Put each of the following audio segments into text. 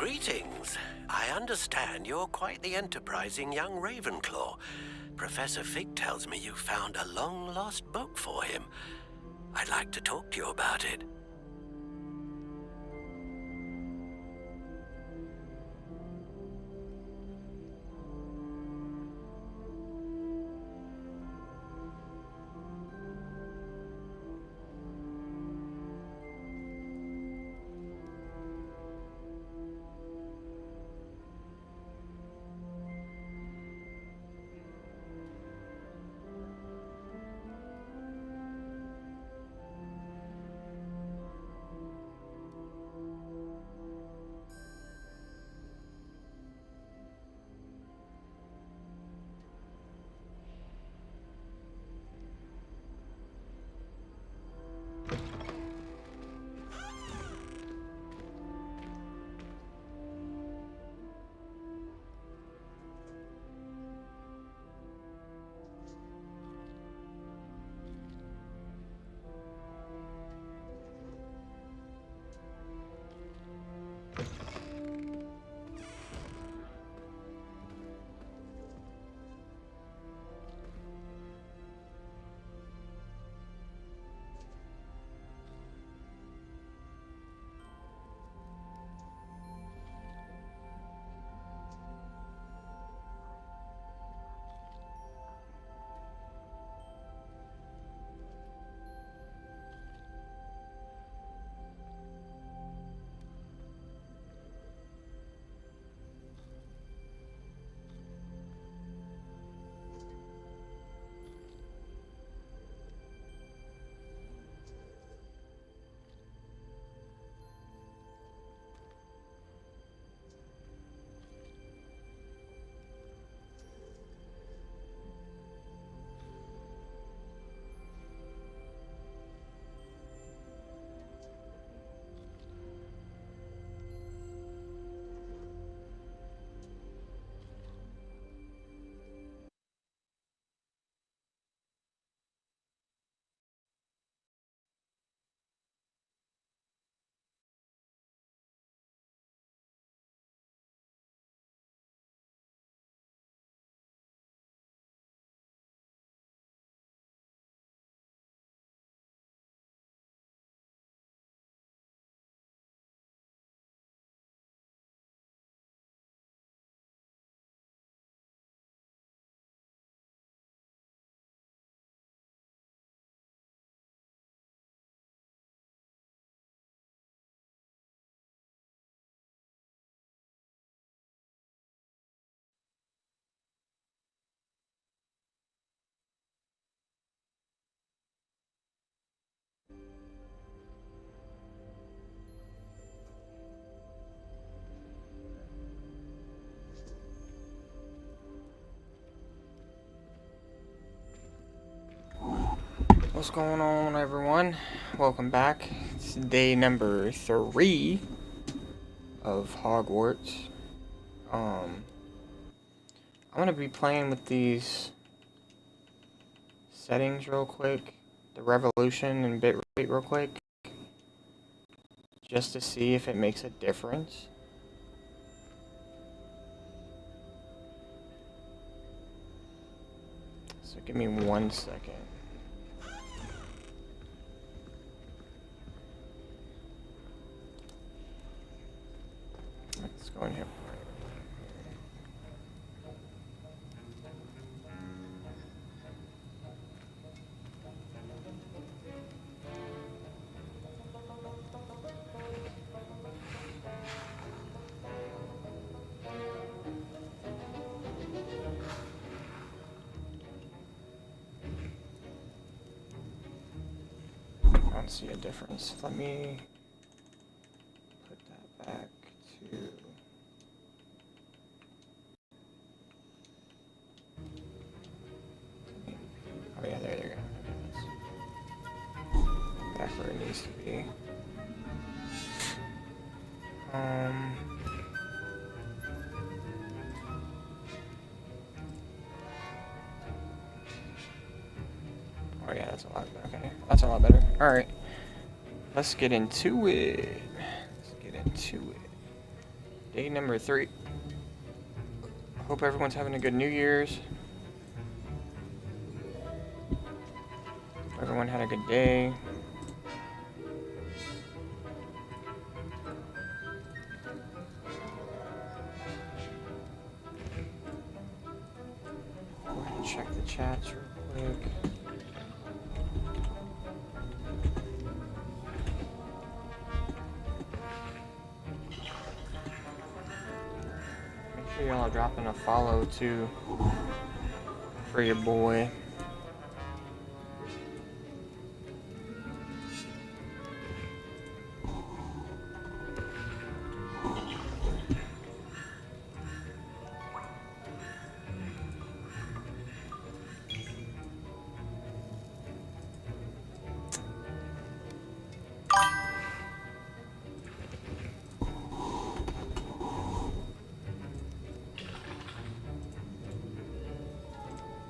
Greetings. I understand you're quite the enterprising young Ravenclaw. Professor Fig tells me you found a long-lost book for him. I'd like to talk to you about it. What's going on, everyone? Welcome back. It's day number 3 of Hogwarts. I'm gonna be playing with these settings real quick, the revolution and bit rate real quick, just to see if it makes a difference. So give me 1 second. Let's go in here. I don't see a difference. Let me put that back to... Oh yeah, there you go. Back where it needs to be. Oh yeah, that's a lot better. Okay, that's a lot better. Alright. Let's get into it. Day number 3. Hope everyone's having a good New Year's. Everyone had a good day. Go ahead and check the chats real quick. Make sure y'all are dropping a follow too for your boy.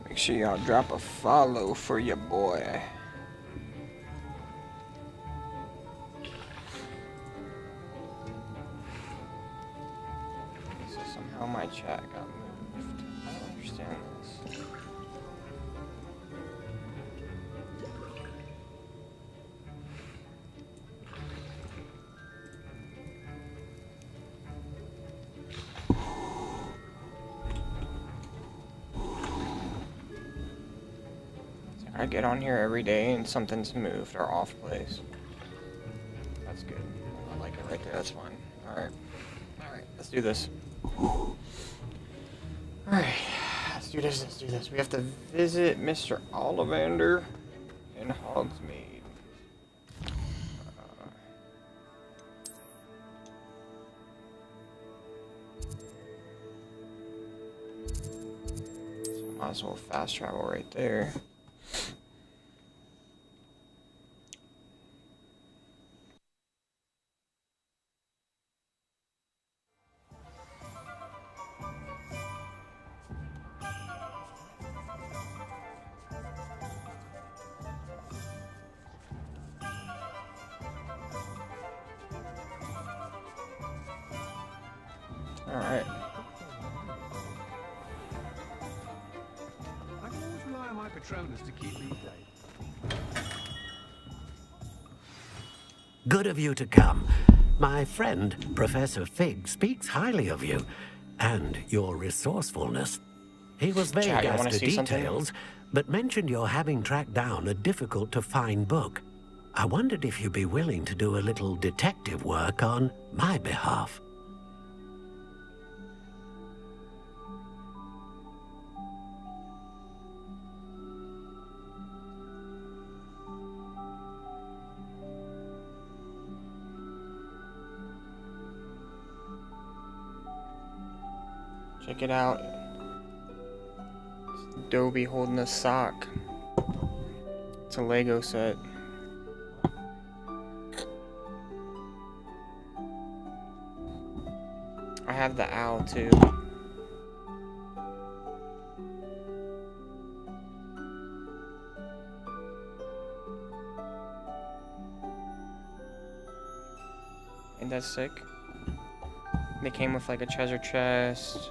Make sure y'all drop a follow for your boy. So somehow my chat got moved. I don't understand this. I get on here every day and something's moved or off place. That's good. I like it right there. That's fine. Alright. Alright, let's do this. Alright. Let's do this. Let's do this. We have to visit Mr. Ollivander in Hogsmeade. So might as well fast travel right there. Alright. I can always rely on my Patronus to keep me safe. Good of you to come. My friend, Professor Fig, speaks highly of you and your resourcefulness. He was vague Chat, you as wanna to see something? details, but mentioned your having tracked down a difficult-to-find book. I wondered if you'd be willing to do a little detective work on my behalf. Check it out. It's Dobby holding a sock. It's a Lego set. I have the owl too. Ain't that sick? They came with like a treasure chest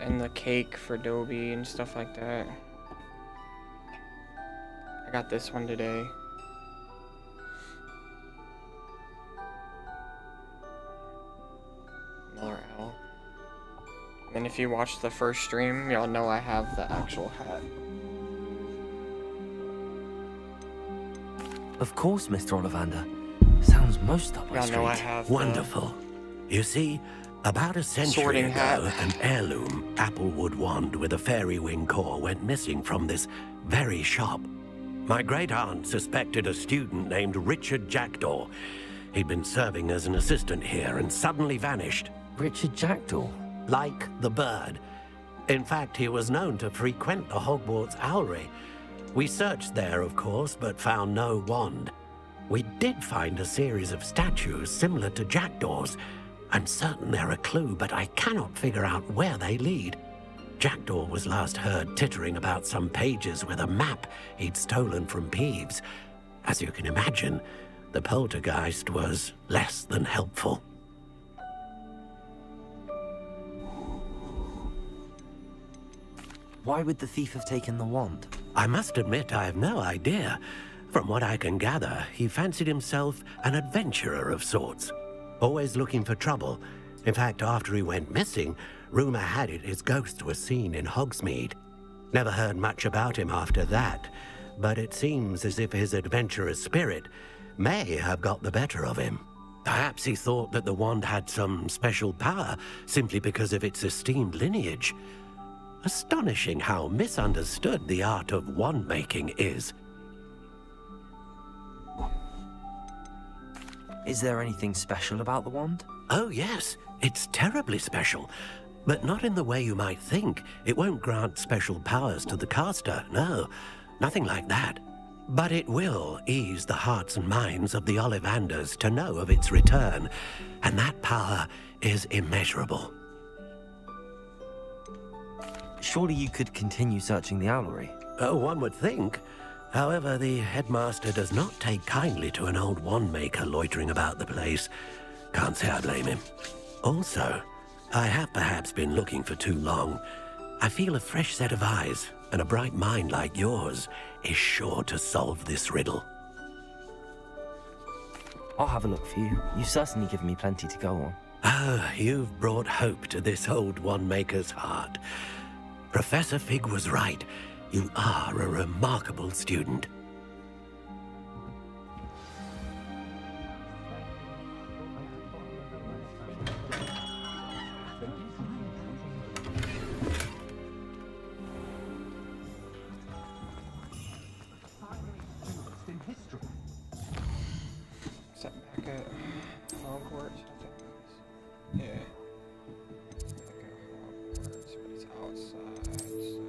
and the cake for Dobby and stuff like that. I got this one today. Another owl. And then if you watch the first stream, y'all know I have the actual hat. Of course, Mr. Ollivander. Sounds most up my Y'all street. know I have Wonderful. You see, about a century Sorting ago, hat. an heirloom applewood wand with a fairy wing core went missing from this very shop. My great-aunt suspected a student named Richard Jackdaw. He'd been serving as an assistant here and suddenly vanished. Richard Jackdaw? Like the bird. In fact, he was known to frequent the Hogwarts Owlery. We searched there, of course, but found no wand. We did find a series of statues similar to Jackdaw's. I'm certain they're a clue, but I cannot figure out where they lead. Jackdaw was last heard tittering about some pages with a map he'd stolen from Peeves. As you can imagine, the poltergeist was less than helpful. Why would the thief have taken the wand? I must admit I have no idea. From what I can gather, he fancied himself an adventurer of sorts. Always looking for trouble. In fact, after he went missing, rumor had it his ghost was seen in Hogsmeade. Never heard much about him after that, but it seems as if his adventurous spirit may have got the better of him. Perhaps he thought that the wand had some special power simply because of its esteemed lineage. Astonishing how misunderstood the art of wand-making is. Is there anything special about the wand? Oh yes, it's terribly special. But not in the way you might think. It won't grant special powers to the caster, no. Nothing like that. But it will ease the hearts and minds of the Ollivanders to know of its return. And that power is immeasurable. Surely you could continue searching the owlery. Oh, one would think. However, the headmaster does not take kindly to an old wand-maker loitering about the place. Can't say I blame him. Also, I have perhaps been looking for too long. I feel a fresh set of eyes, and a bright mind like yours is sure to solve this riddle. I'll have a look for you. You've certainly given me plenty to go on. Oh, you've brought hope to this old wand-maker's heart. Professor Fig was right. You are a remarkable student. Is that back at Hogwarts? Yeah. Back at Hogwarts, but it's outside, so.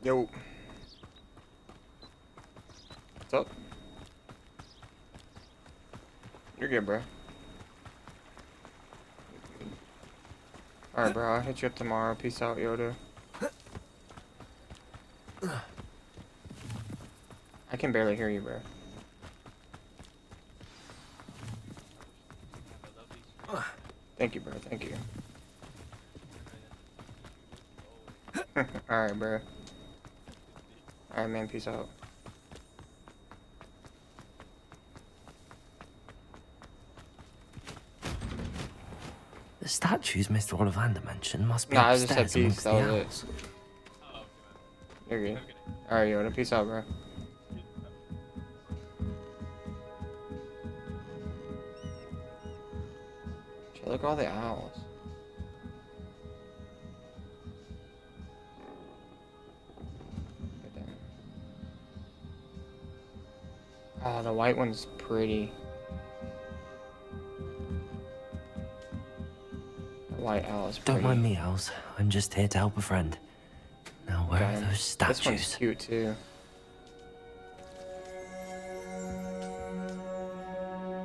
Yo. What's up? You're good, bro. Alright, bro. I'll hit you up tomorrow. Peace out, Yoda. I can barely hear you, bro. Thank you, bro. Thank you. Alright, bro. Alright, man. Peace out. The statues Mr. Ollivander mentioned must be Nah, I just said upstairs peace. amongst That the was it. owls. You're good. Alright, Yoda. Peace out, bro. Shit, look at all the owls. Look at them. Oh, the white one's pretty. The white owl is pretty. Don't mind me, owls. I'm just here to help a friend. Now, where are Okay. those This one's statues? cute too.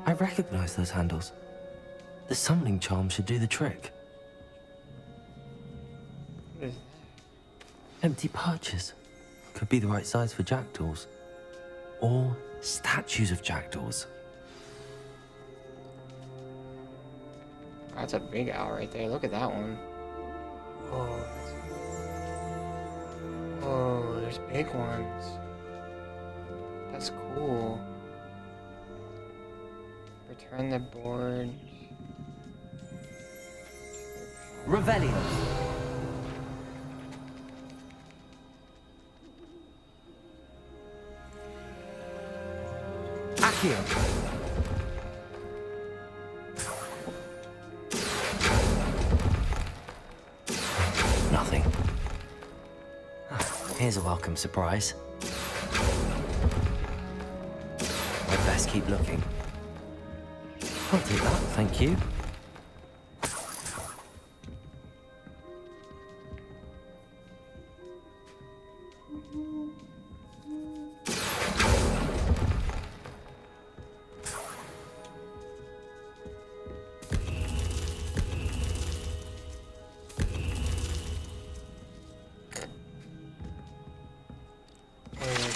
I recognize those handles. The summoning charm should do the trick. What is Empty perches. Could be the right size for jackdaws. Or statues of jackdaws. That's a big owl right there. Look at that one. Oh, oh, there's big ones. That's cool. Return the board. Revelio. Accio. Nothing. Here's a welcome surprise. I'd best keep looking. I'll take that, thank you.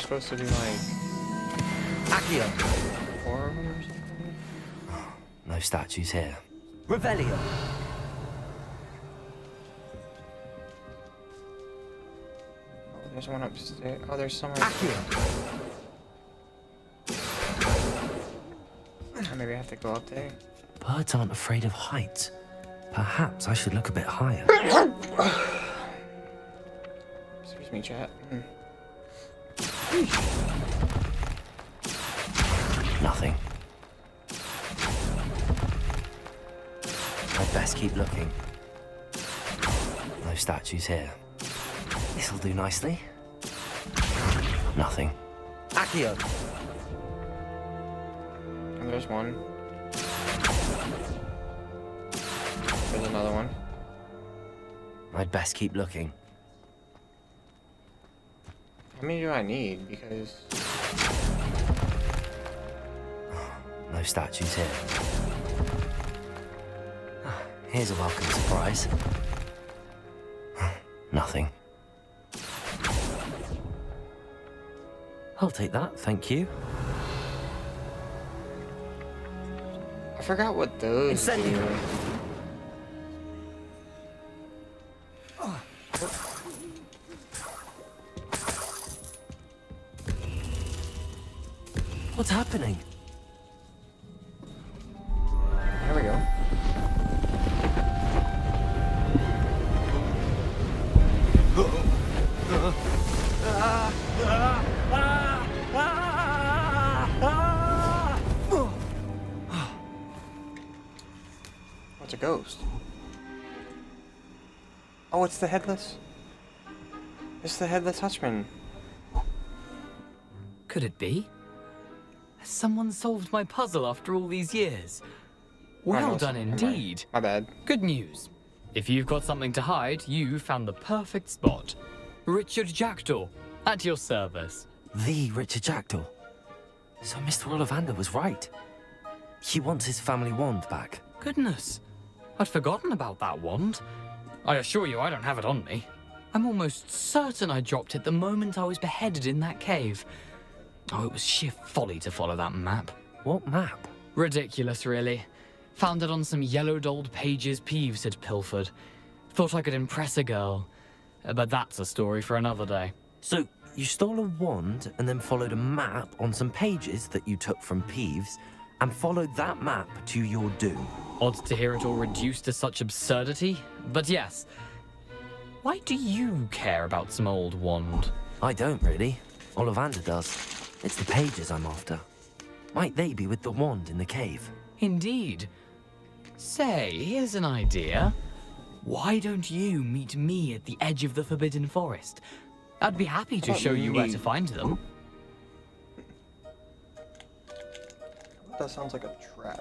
supposed to be like Accio. 4 of them or something? No statues here. Revelio. Oh, there's one upstairs. Oh, there's someone. Accio. Oh, maybe I have to go up there. Birds aren't afraid of heights. Perhaps I should look a bit higher. Excuse me, chat. Nothing. I'd best keep looking. No statues here. This'll do nicely. Nothing. Accio. And there's one. There's another one. I'd best keep looking. How many do I need? Because No statues here. Here's a welcome surprise. Nothing. I'll take that, thank you. I forgot what those Incendio. do. What's happening? There we go. What's a ghost? Oh, it's the headless. It's the headless Hutchman. Could it be? Has someone solved my puzzle after all these years? Well done indeed. My bad. Good news. If you've got something to hide, you found the perfect spot. Richard Jackdaw, at your service. The Richard Jackdaw. So Mr. Ollivander was right. He wants his family wand back. Goodness, I'd forgotten about that wand. I assure you I don't have it on me. I'm almost certain I dropped it the moment I was beheaded in that cave. Oh, it was sheer folly to follow that map. What map? Ridiculous, really. Found it on some yellowed old pages Peeves had pilfered. Thought I could impress a girl. But that's a story for another day. So, you stole a wand and then followed a map on some pages that you took from Peeves and followed that map to your doom. Odd to hear it all reduced to such absurdity, but yes. Why do you care about some old wand? I don't really. Ollivander does. It's the pages I'm after. Might they be with the wand in the cave? Indeed. Say, here's an idea. Why don't you meet me at the edge of the Forbidden Forest? I'd be happy to show you where to find them. That sounds like a trap.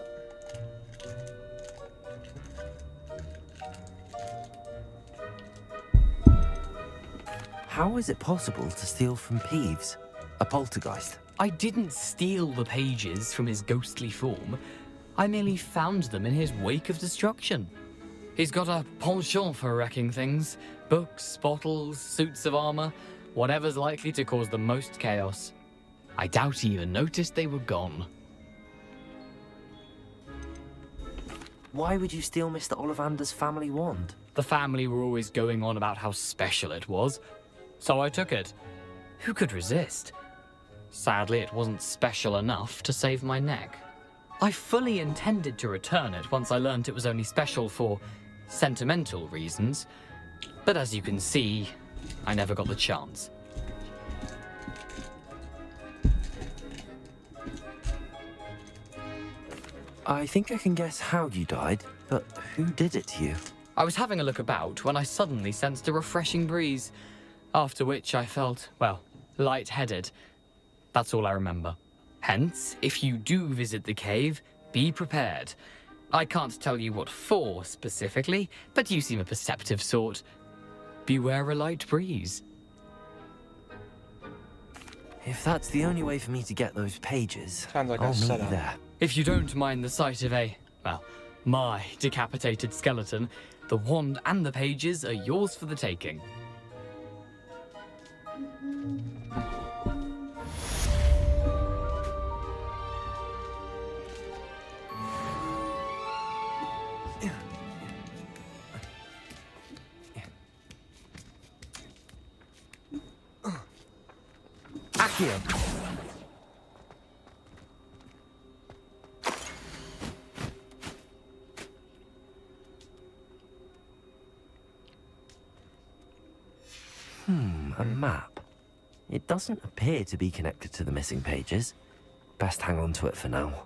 How is it possible to steal from Peeves? A poltergeist? I didn't steal the pages from his ghostly form. I merely found them in his wake of destruction. He's got a penchant for wrecking things. Books, bottles, suits of armor, whatever's likely to cause the most chaos. I doubt he even noticed they were gone. Why would you steal Mr. Ollivander's family wand? The family were always going on about how special it was, so I took it. Who could resist? Sadly, it wasn't special enough to save my neck. I fully intended to return it once I learned it was only special for sentimental reasons, but as you can see, I never got the chance. I think I can guess how you died, but who did it to you? I was having a look about when I suddenly sensed a refreshing breeze, after which I felt, well, lightheaded. That's all I remember. Hence, if you do visit the cave, be prepared. I can't tell you what for specifically, but you seem a perceptive sort. Beware a light breeze. If that's the only way for me to get those pages, Sounds like a I'll meet you setup. there. If you don't mind the sight of my decapitated skeleton, the wand and the pages are yours for the taking. Here. A map. It doesn't appear to be connected to the missing pages. Best hang on to it for now.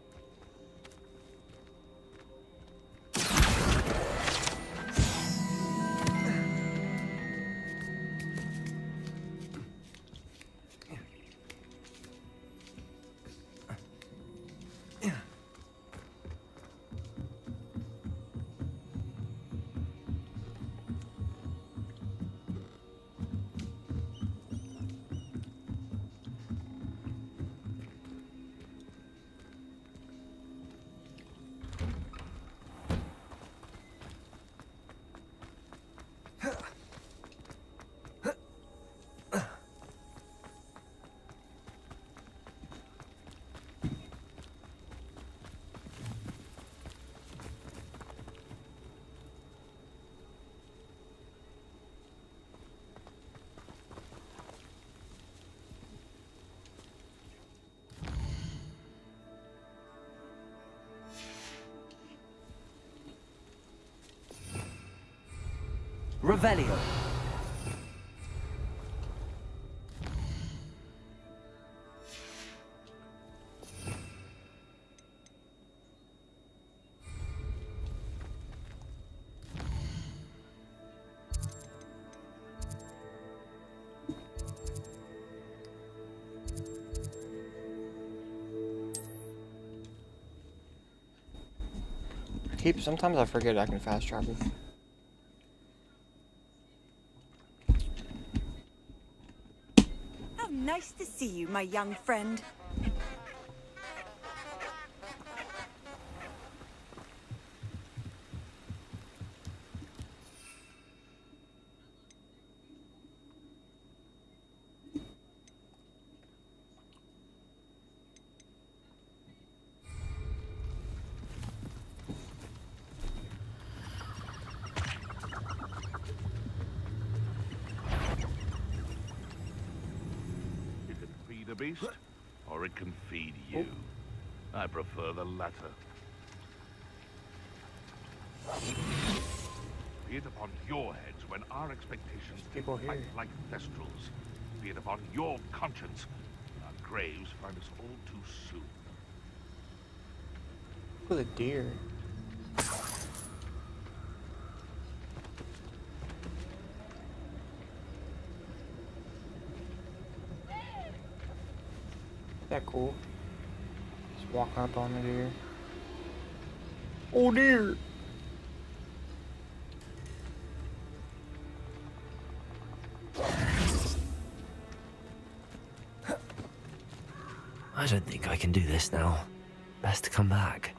Revelio. Sometimes I forget I can fast travel. How nice to see you, my young friend. The beast, or it can feed you. I prefer the latter. Be it upon your heads when our expectations People fight here. like thestrals. Be it upon your conscience when our graves find us all too soon. Look at the deer. That cool. Just walk up on the deer. Oh deer! I don't think I can do this now. Best to come back.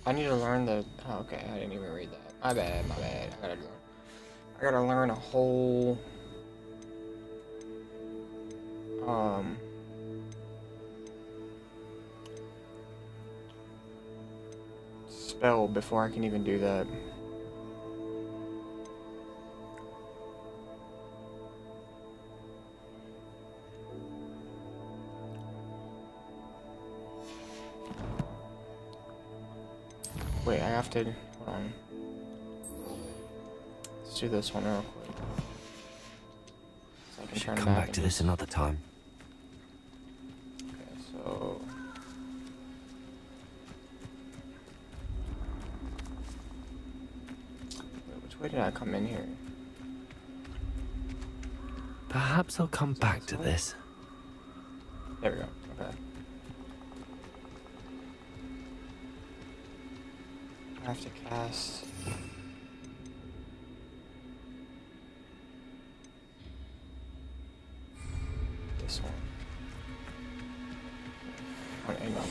I need to learn the. Oh, okay, I didn't even read that. My bad, my bad. I gotta learn a whole. Spell before I can even do that. Wait, I have to. Hold on. Let's do this one real quick. So I can Should turn come back back and to this just- another time. Okay, so. Wait, which way did I come in here? Perhaps I'll come back to this. There we go. Okay. I have to cast. This one. Oh, hang on.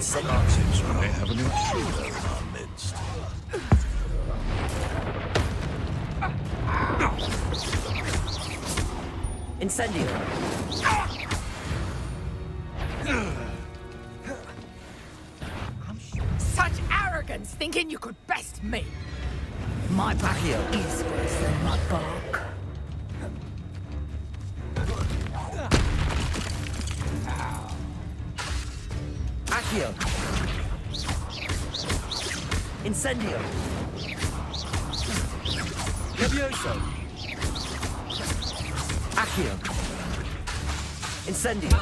Seems we may have an intruder in our midst. Incendio! arrogance, thinking you could best me. My back is worse than my bark. Accio. Incendio. Levioso. Accio. Incendio.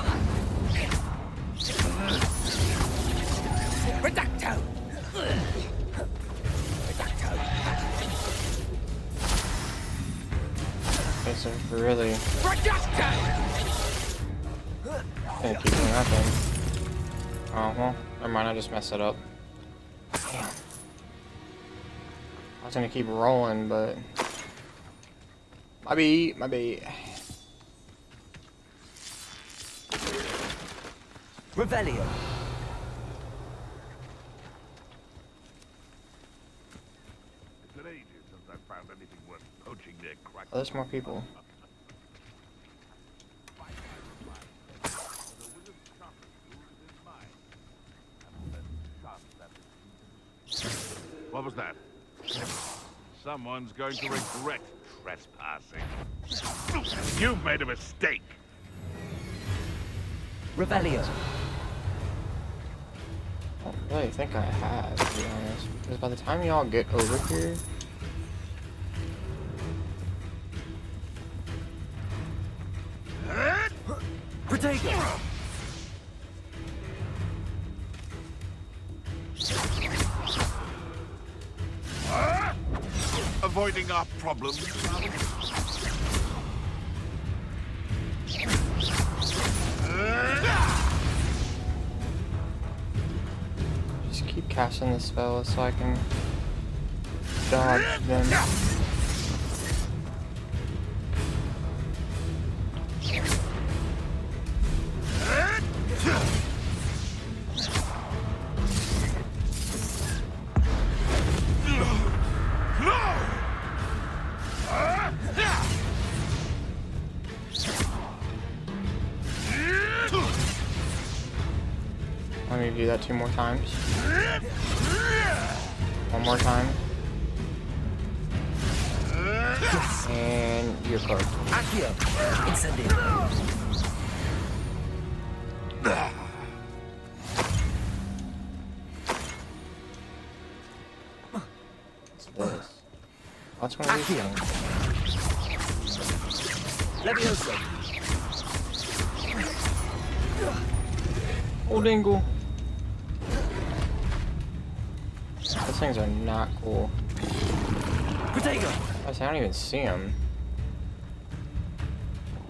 Reducto! Okay, so really Reducto! gonna keep doing that then. Oh well, never mind, I just messed it up. Damn. I was gonna keep rolling, but my beat. Revelio. It's been ages since I've found anything worth poaching near crack. Oh, there's more people. What was that? Someone's going to regret trespassing. You've made a mistake. Revelio. I don't really think I have, to be honest, because by the time y'all get over here, Protego. Avoiding our problems. just keep casting the spell so I can dodge them. Let me do that 2 more times. 1 more time. And you're cooked. Accio. Incendio. What's this? What's one of these Accio. things? Levioso. Oh, dingle. Those things are not cool. Protego. I don't even see them.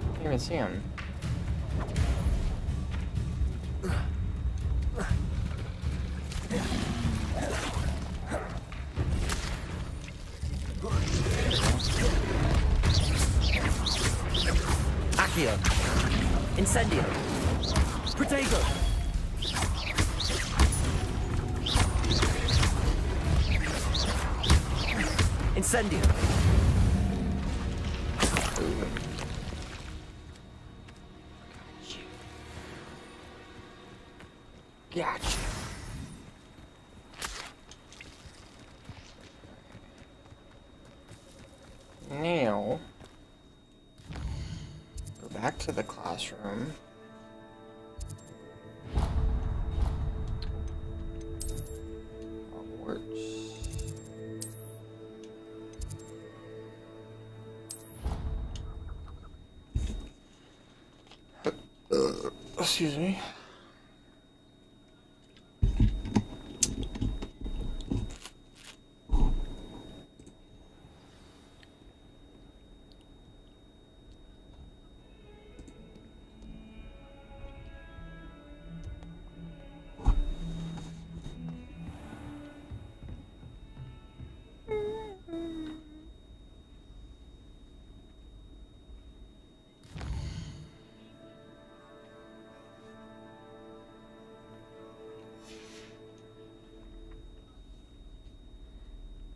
I can't even see them. Accio. Incendio. Protego. Incendio. Gotcha. Now, go back to the classroom. Hogwarts. Excuse me.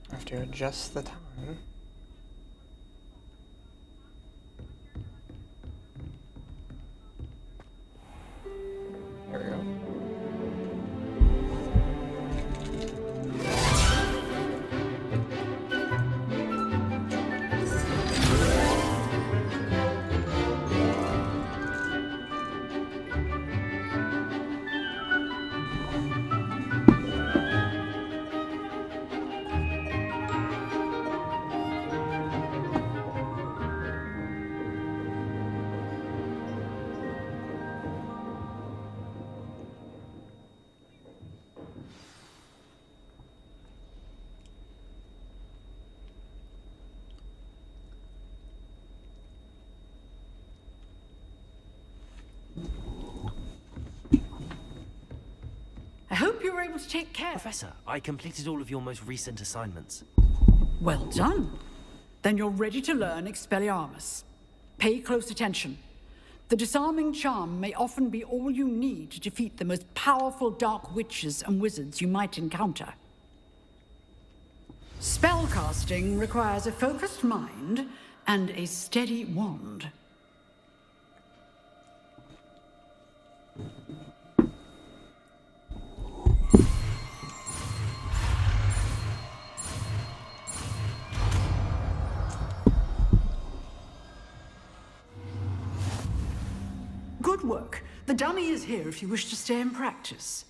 I have to adjust the time. There we go. able to take care. Professor, I completed all of your most recent assignments. Well done. Then you're ready to learn Expelliarmus. Pay close attention. The disarming charm may often be all you need to defeat the most powerful dark witches and wizards you might encounter. Spellcasting requires a focused mind and a steady wand. Good work. The dummy is here if you wish to stay and practice.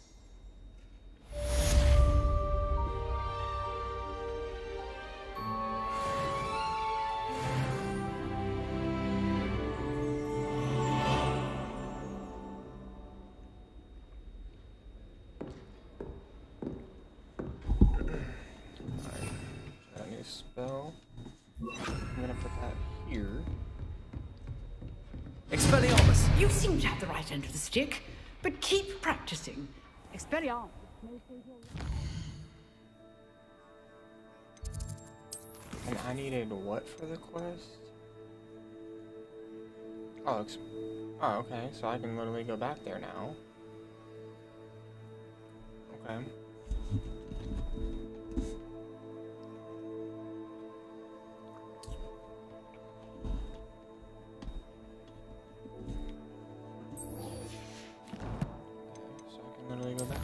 Got a new spell. I'm gonna put that here. Expelliarmus! You seem to have the right end of the stick, but keep practicing. Expelliarmus. And I needed what for the quest? Oh, okay, so I can literally go back there now. Okay. So I can literally go back.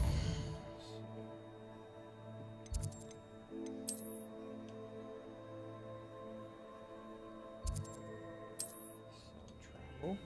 Travel.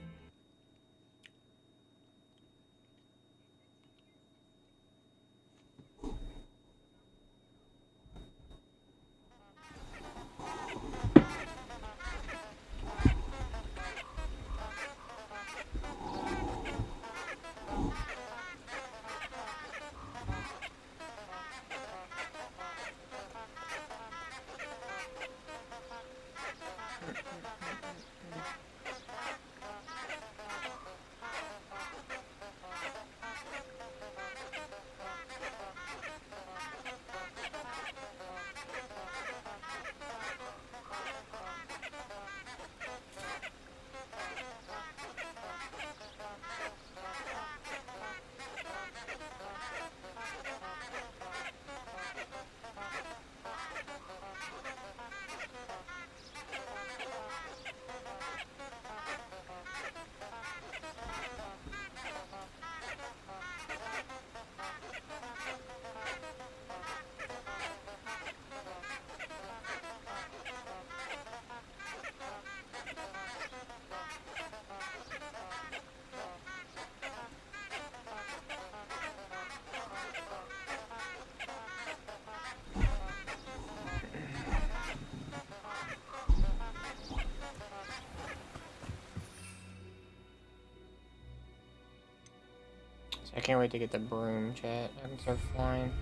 I can't wait to get the broom, chat. I can start flying.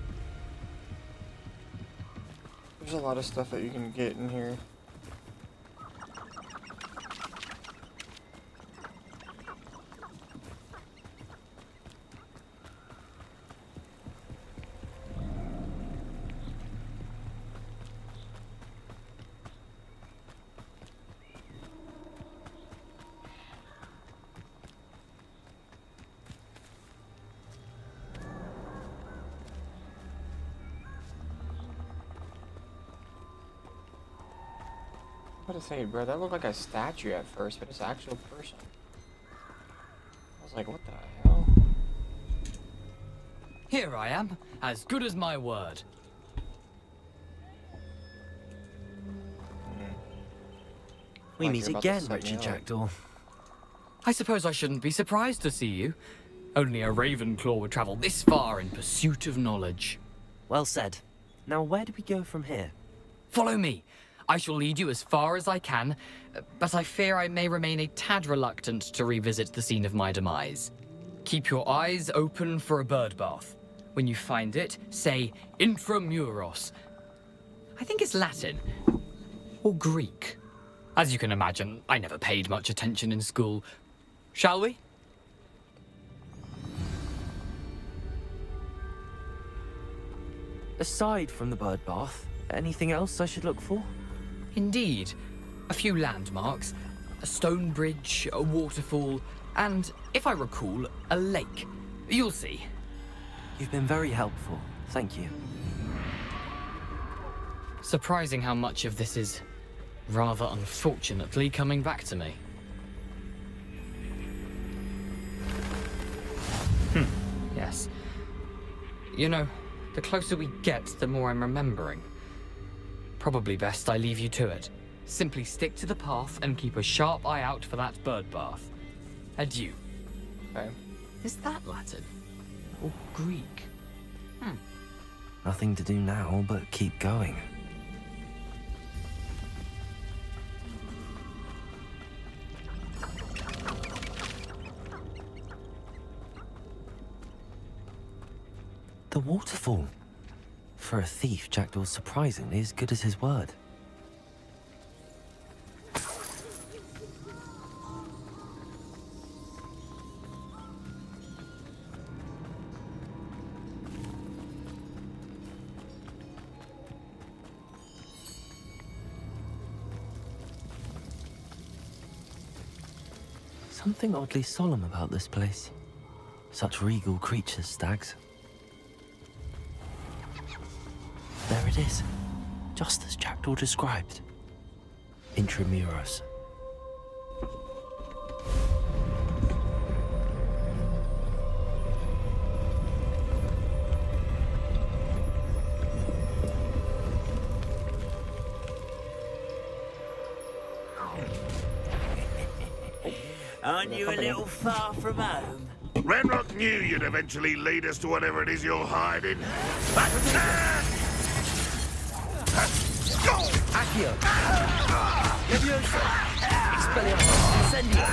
There's a lot of stuff that you can get in here. What to say, bro? That looked like a statue at first, but it's an actual person. I was like, what the hell? Here I am, as good as my word. We Like meet you're about to again, set me Richard up. Jackdaw. I suppose I shouldn't be surprised to see you. Only a Ravenclaw would travel this far in pursuit of knowledge. Well said. Now, where do we go from here? Follow me. I shall lead you as far as I can, but I fear I may remain a tad reluctant to revisit the scene of my demise. Keep your eyes open for a bird bath. When you find it, say Intramuros. I think it's Latin. Or Greek. As you can imagine, I never paid much attention in school. Shall we? Aside from the bird bath, anything else I should look for? Indeed. A few landmarks, a stone bridge, a waterfall, and, if I recall, a lake. You'll see. You've been very helpful. Thank you. Surprising how much of this is, rather unfortunately, coming back to me. Yes. You know, the closer we get, the more I'm remembering. Probably best I leave you to it. Simply stick to the path and keep a sharp eye out for that bird bath. Adieu. Okay. Is that Latin? Or Greek? Nothing to do now but keep going. The waterfall. For a thief, Jackdaw's surprisingly as good as his word. Something oddly solemn about this place. Such regal creatures, stags. There it is, just as Jackdaw described. Intramuros. Aren't you a little far from home? Ranrock knew you'd eventually lead us to whatever it is you're hiding. Attack! Accio! Levioso! Expelliarmus! Incendio!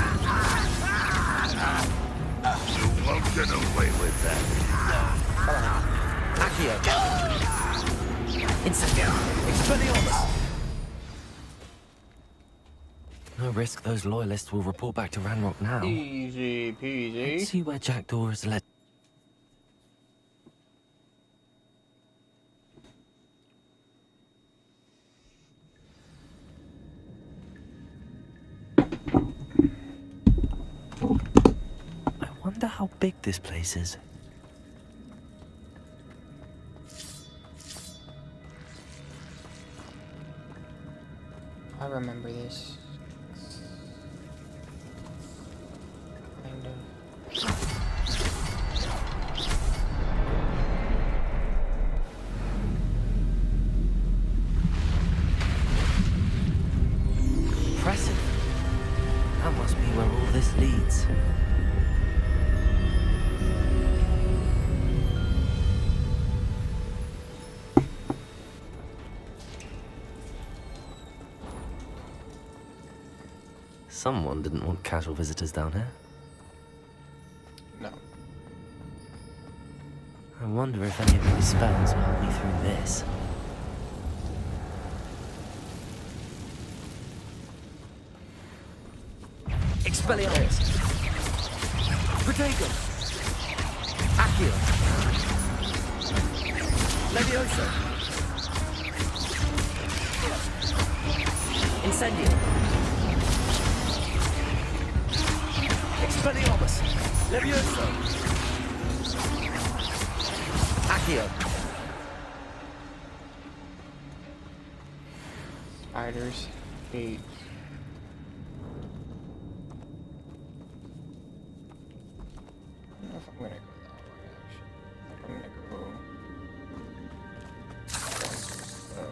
You won't get away with that. Accio! Incendio! Expelliarmus! No risk those loyalists will report back to Ranrock now. Easy peasy. Let's see where Jackdaw is led. I wonder how big this place is. I remember this. Kind of. Impressive. That must be where all this leads. Someone didn't want casual visitors down here. No. I wonder if any of my spells will help me through this. Expelliarmus! Protego! Accio! Levioso! Incendio! Expelliarmus! Levioso! Accio! Spiders. Hate. I don't know if I'm gonna go that way, actually. I think I'm gonna go... So.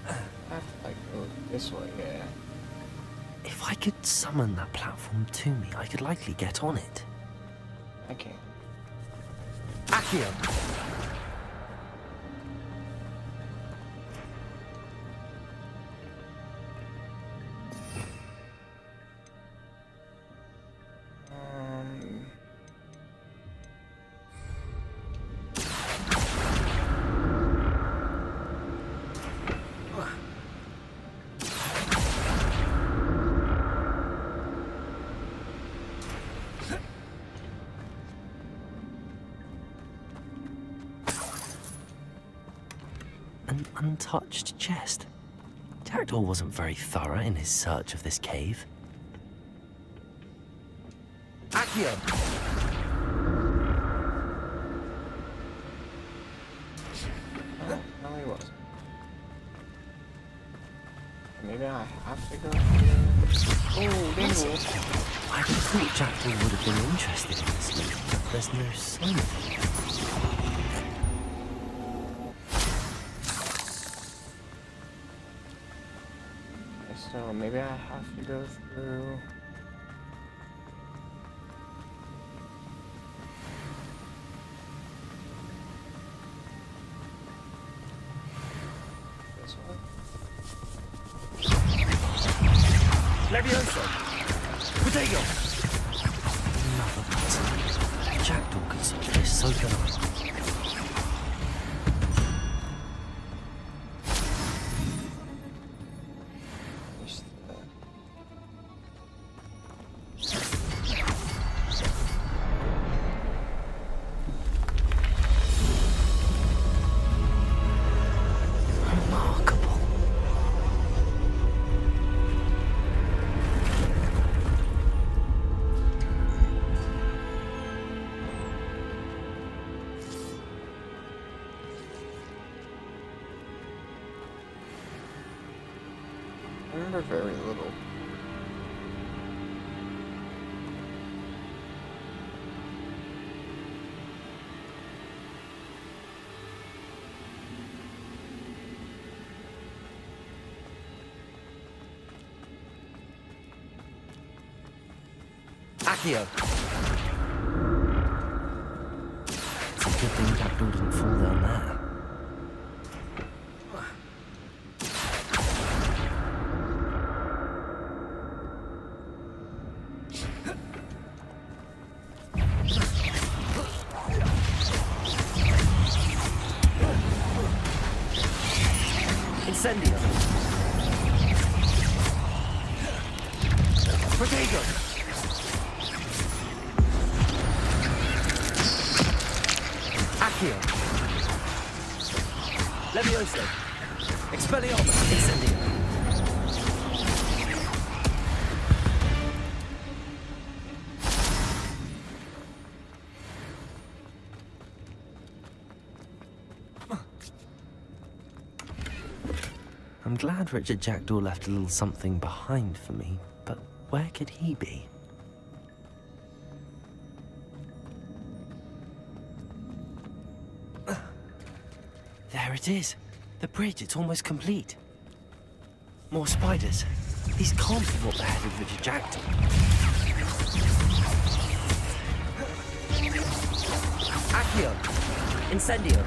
I have to, like, go this way, yeah. If I could summon that platform to me, I could likely get on it. I can't. Accio! Um... an untouched chest. Jackdaw wasn't very thorough in his search of this cave. Accio! No, he wasn't. Maybe I have to go here. Oh, dingle. I would have thought Jackdaw would have been interested in this loot, but there's no sign of him. So maybe I have to go through. This one. Levioso! Potato! Another button. Jackdaw could solve this, so can I. Remarkable. I remember very little. Accio! It's a good thing Jackdaw didn't fall down there. Incendio! Potato! Accio! Levioso! Expelliarmus! Incendio! I'm glad Richard Jackdaw left a little something behind for me, but where could he be? There it is. The bridge, it's almost complete. More spiders. These can't be what beheaded Richard Jackdaw. Accio! Incendio!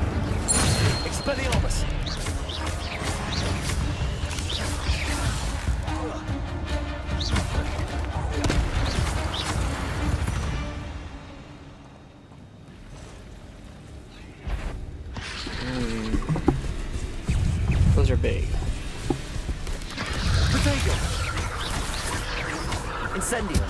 Expelliarmus! Those are big. Potato! Incendio!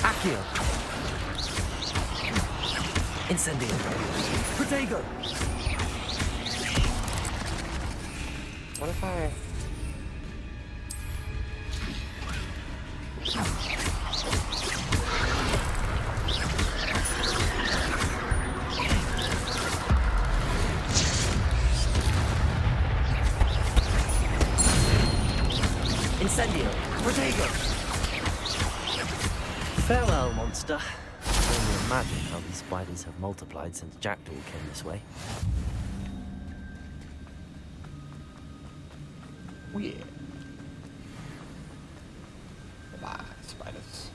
Accio! Incendio! Potato! What if I... Incendio! Potato! Farewell, monster. I can only imagine how these spiders have multiplied since Jackdaw came this way. Oh yeah. Goodbye, spiders.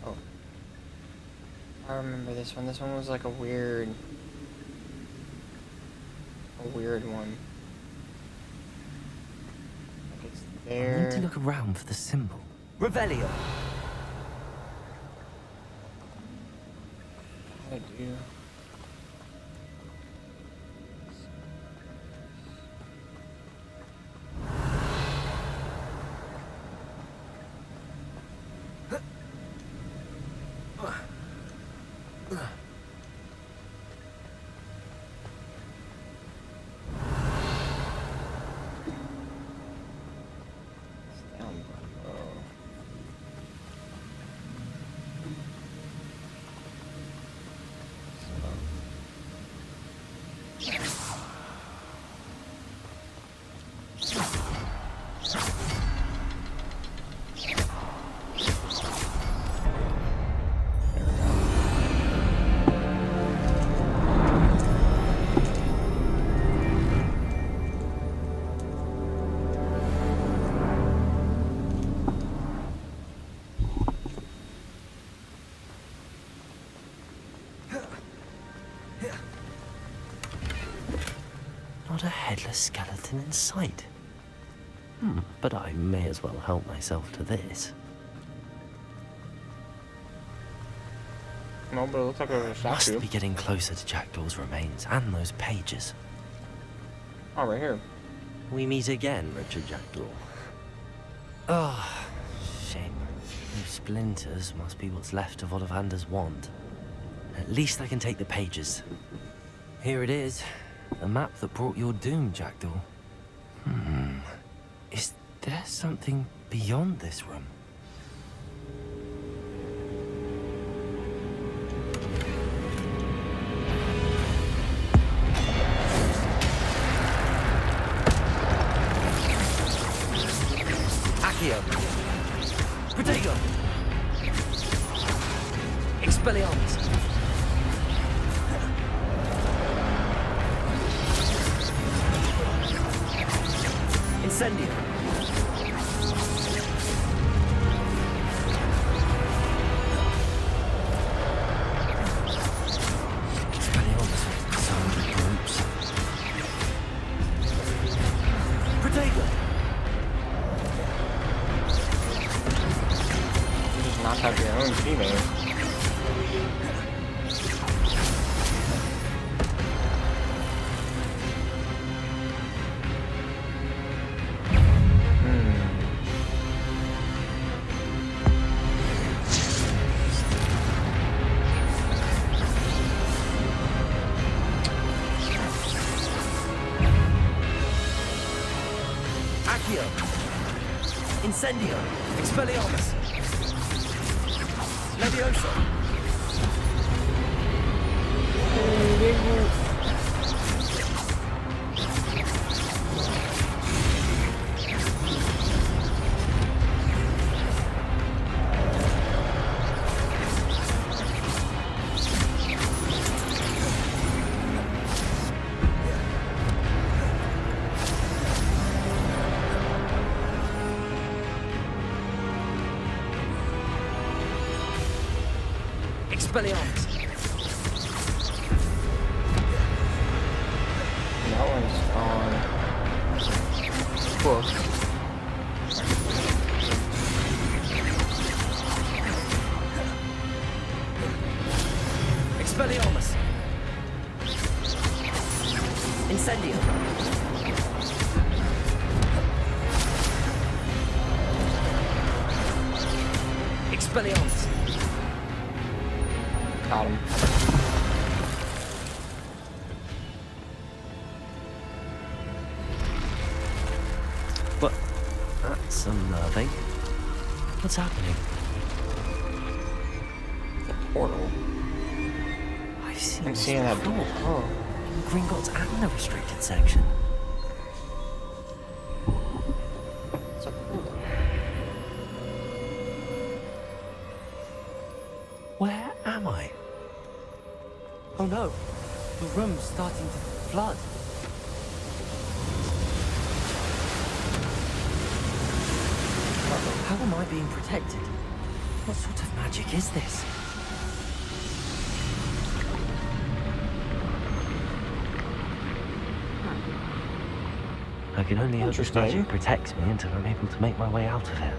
Oh. I remember this one. This one was like a weird one. Like it's I need there. to look around for the symbol. Revelio! I do. headless skeleton in sight. But I may as well help myself to this. No, but it looks like a statue. Must be getting closer to Jackdaw's remains and those pages. Oh, right here. We meet again, Richard Jackdaw. Ah, shame. Those splinters must be what's left of Ollivander's wand. At least I can take the pages. Here it is. The map that brought your doom, Jackdaw. Is there something beyond this room? Accio. Protego. Expelliarmus. Incendio. Expelliarmus with so many groups. Protego. You just not have your own teammate. Accio. Incendio. Expelliarmus. Levioso. Expelliarmus. That one's on book. Expelliarmus. Incendio. Expelliarmus. Got him. But that's unnerving. What's happening? Portal. I've seen I'm this seeing that before. Oh. In Gringotts and the restricted section. It's a portal. Where am I? Oh no, the room's starting to flood. How am I being protected? What sort of magic is this? I can only hope this Interesting. magic protects me until I'm able to make my way out of here.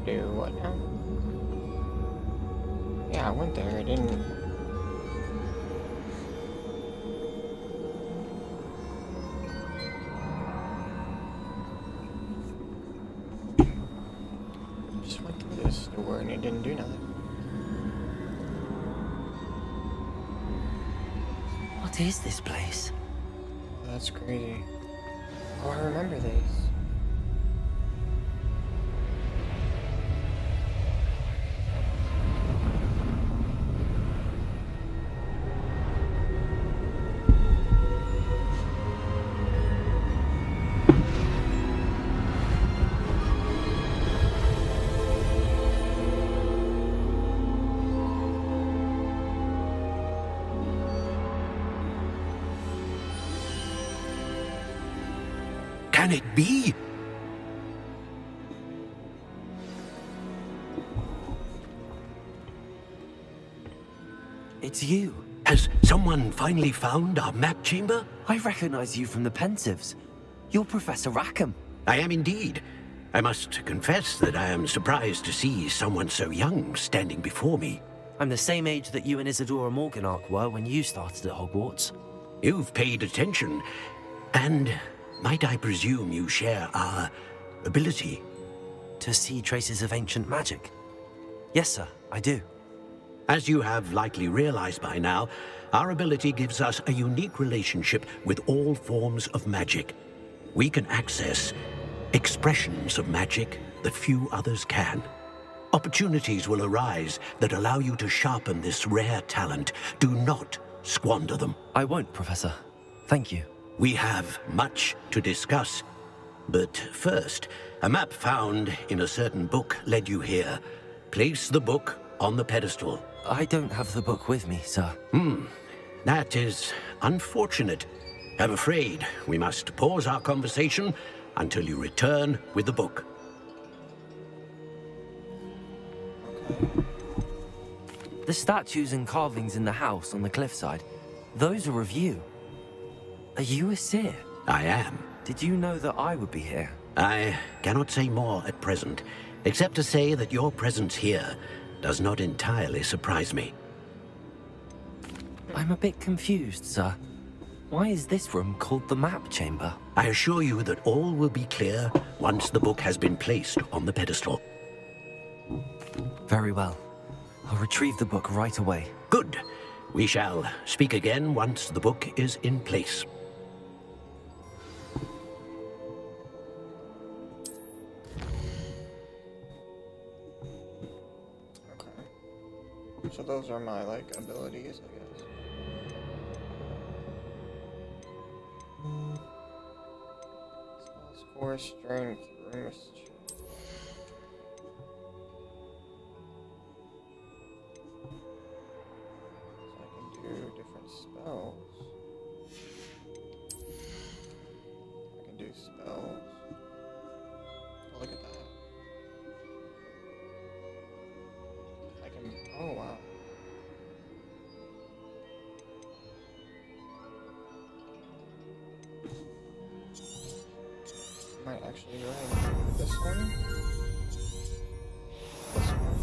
Do what now? Yeah, I went there. I didn't. Just went through this door and it didn't do nothing. What is this place? That's crazy. Oh, I remember this. Can it be? It's you. Has someone finally found our map chamber? I recognize you from the Pensives. You're Professor Rackham. I am indeed. I must confess that I am surprised to see someone so young standing before me. I'm the same age that you and Isadora Morganach were when you started at Hogwarts. You've paid attention, and might I presume you share our ability? To see traces of ancient magic? Yes, sir, I do. As you have likely realized by now, our ability gives us a unique relationship with all forms of magic. We can access expressions of magic that few others can. Opportunities will arise that allow you to sharpen this rare talent. Do not squander them. I won't, Professor. Thank you. We have much to discuss. But first, a map found in a certain book led you here. Place the book on the pedestal. I don't have the book with me, sir. That is unfortunate. I'm afraid we must pause our conversation until you return with the book. The statues and carvings in the house on the cliffside, those are of you. Are you a seer? I am. Did you know that I would be here? I cannot say more at present, except to say that your presence here does not entirely surprise me. I'm a bit confused, sir. Why is this room called the map chamber? I assure you that all will be clear once the book has been placed on the pedestal. Very well. I'll retrieve the book right away. Good. We shall speak again once the book is in place. So those are my, like, abilities, I guess. Spell score, strength, room mischief. So I can do different spells. I can do spells. Oh, look at that. I can, oh wow. Might actually go ahead and do this one. This one.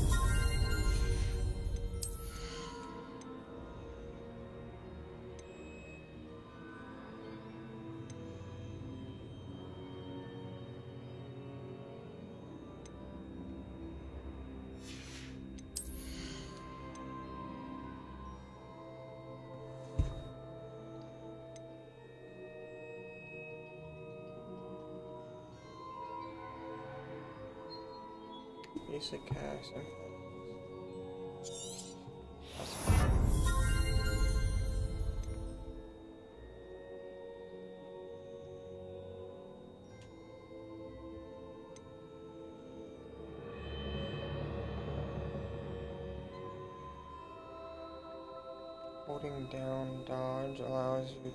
Basic cast and holding down dodge allows you to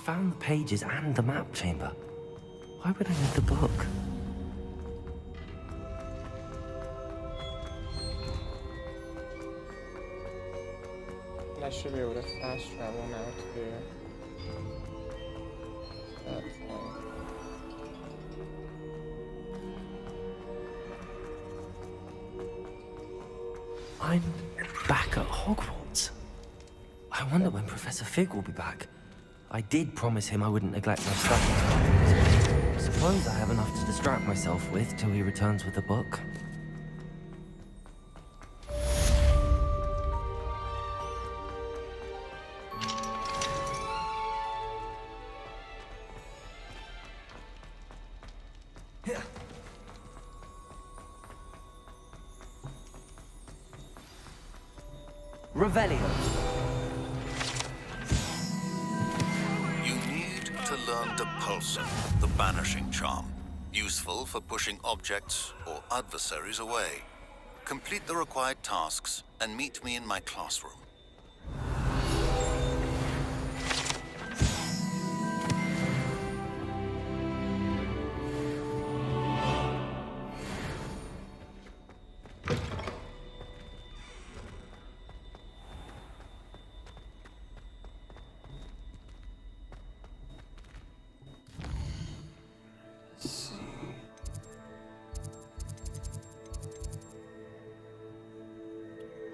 found the pages and the map chamber. Why would I need the book? And I should be able to fast travel now too. So that's I'm back at Hogwarts. I wonder when Professor Fig will be back. I did promise him I wouldn't neglect my studies. I suppose I have enough to distract myself with till he returns with the book. Revelio. You need to learn Depulsum, the banishing charm. Useful for pushing objects or adversaries away. Complete the required tasks and meet me in my classroom.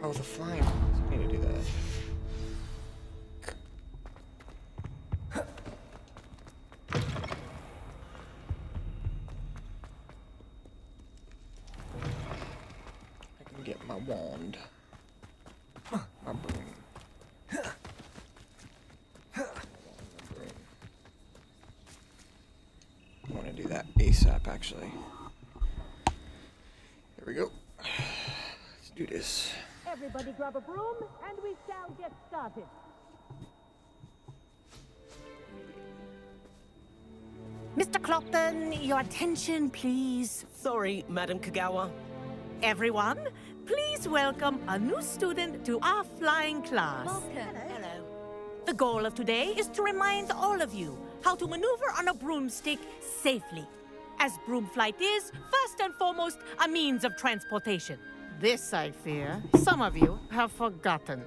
Oh, the flying ones. I need to do that. I can get my wand. My broom. I want to do that ASAP, actually. There we go. Let's do this. Everybody grab a broom, and we shall get started. Mr. Clopton, your attention, please. Sorry, Madam Kagawa. Everyone, please welcome a new student to our flying class. Hello. The goal of today is to remind all of you how to maneuver on a broomstick safely, as broom flight is, first and foremost, a means of transportation. This, I fear, some of you have forgotten.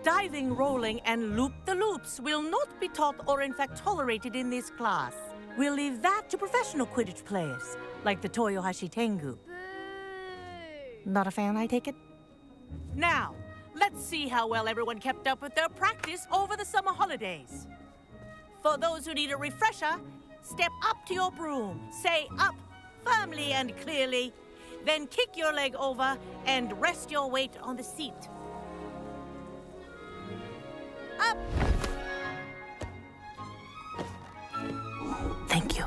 Diving, rolling, and loop-the-loops will not be taught or in fact tolerated in this class. We'll leave that to professional Quidditch players, like the Toyohashi Tengu. Not a fan, I take it? Now, let's see how well everyone kept up with their practice over the summer holidays. For those who need a refresher, step up to your broom, say up firmly and clearly, then kick your leg over and rest your weight on the seat. Up! Thank you.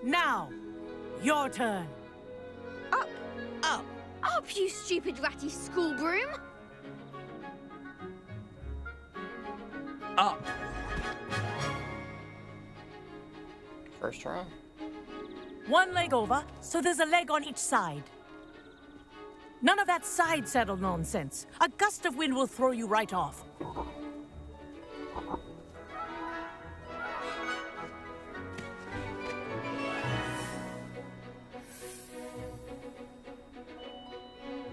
Now, your turn. Up! Up! Up, you stupid ratty school broom! Up. First try. One leg over, so there's a leg on each side. None of that side saddle nonsense. A gust of wind will throw you right off.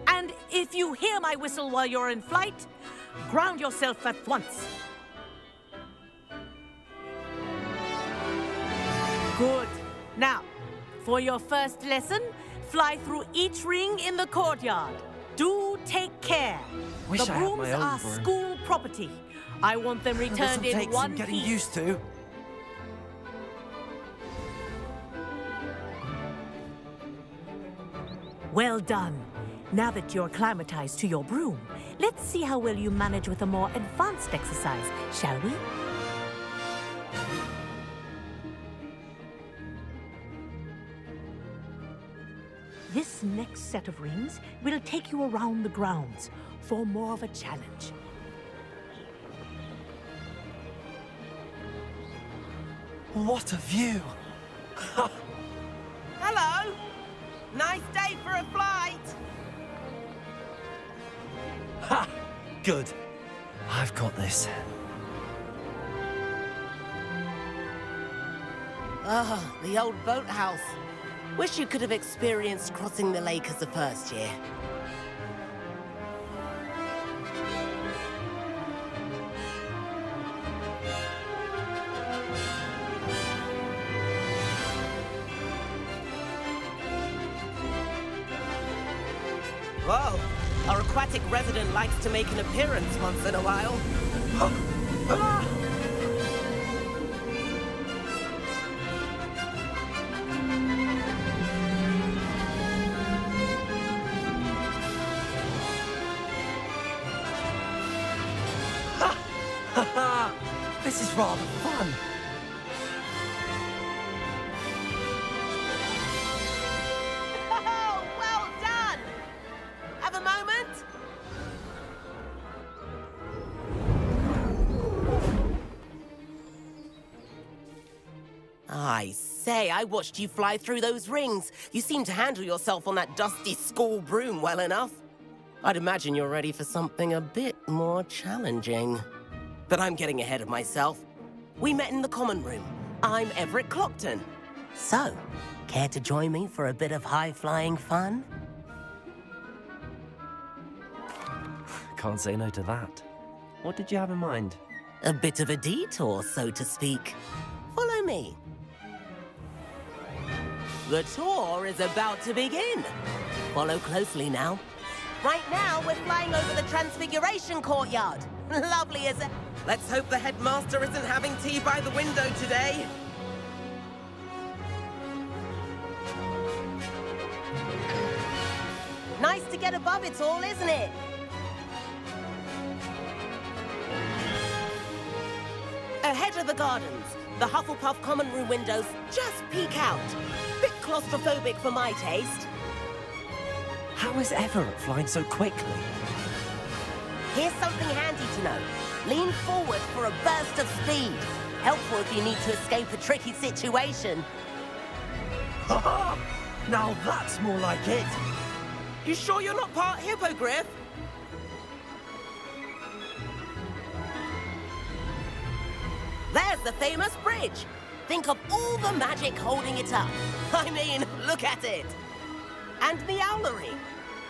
And if you hear my whistle while you're in flight, ground yourself at once. Good. Now, for your first lesson, fly through each ring in the courtyard. Do take care. Wish the I had brooms my own are broom. school property. I want them returned in Takes one some getting piece. used to. Well done. Now that you're acclimatized to your broom, let's see how well you manage with a more advanced exercise, shall we? This next set of rings will take you around the grounds for more of a challenge. What a view! Hello! Nice day for a flight! Ha! Good. I've got this. Ah, the old boathouse. Wish you could have experienced crossing the lake as a first year. Whoa! Our aquatic resident likes to make an appearance once in a while. This is rather fun. Oh, well done! Have a moment? I say, I watched you fly through those rings. You seem to handle yourself on that dusty school broom well enough. I'd imagine you're ready for something a bit more challenging. But I'm getting ahead of myself. We met in the common room. I'm Everett Clopton. So, care to join me for a bit of high-flying fun? Can't say no to that. What did you have in mind? A bit of a detour, so to speak. Follow me. The tour is about to begin. Follow closely now. Right now, we're flying over the Transfiguration Courtyard. Lovely, is it? Let's hope the headmaster isn't having tea by the window today. Nice to get above it all, isn't it? Ahead of the gardens, the Hufflepuff common room windows just peek out. Bit claustrophobic for my taste. How is Everett flying so quickly? Here's something handy to know. Lean forward for a burst of speed. Helpful if you need to escape a tricky situation. Now that's more like it. You sure you're not part hippogriff? There's the famous bridge. Think of all the magic holding it up. I mean, look at it. And the owlery.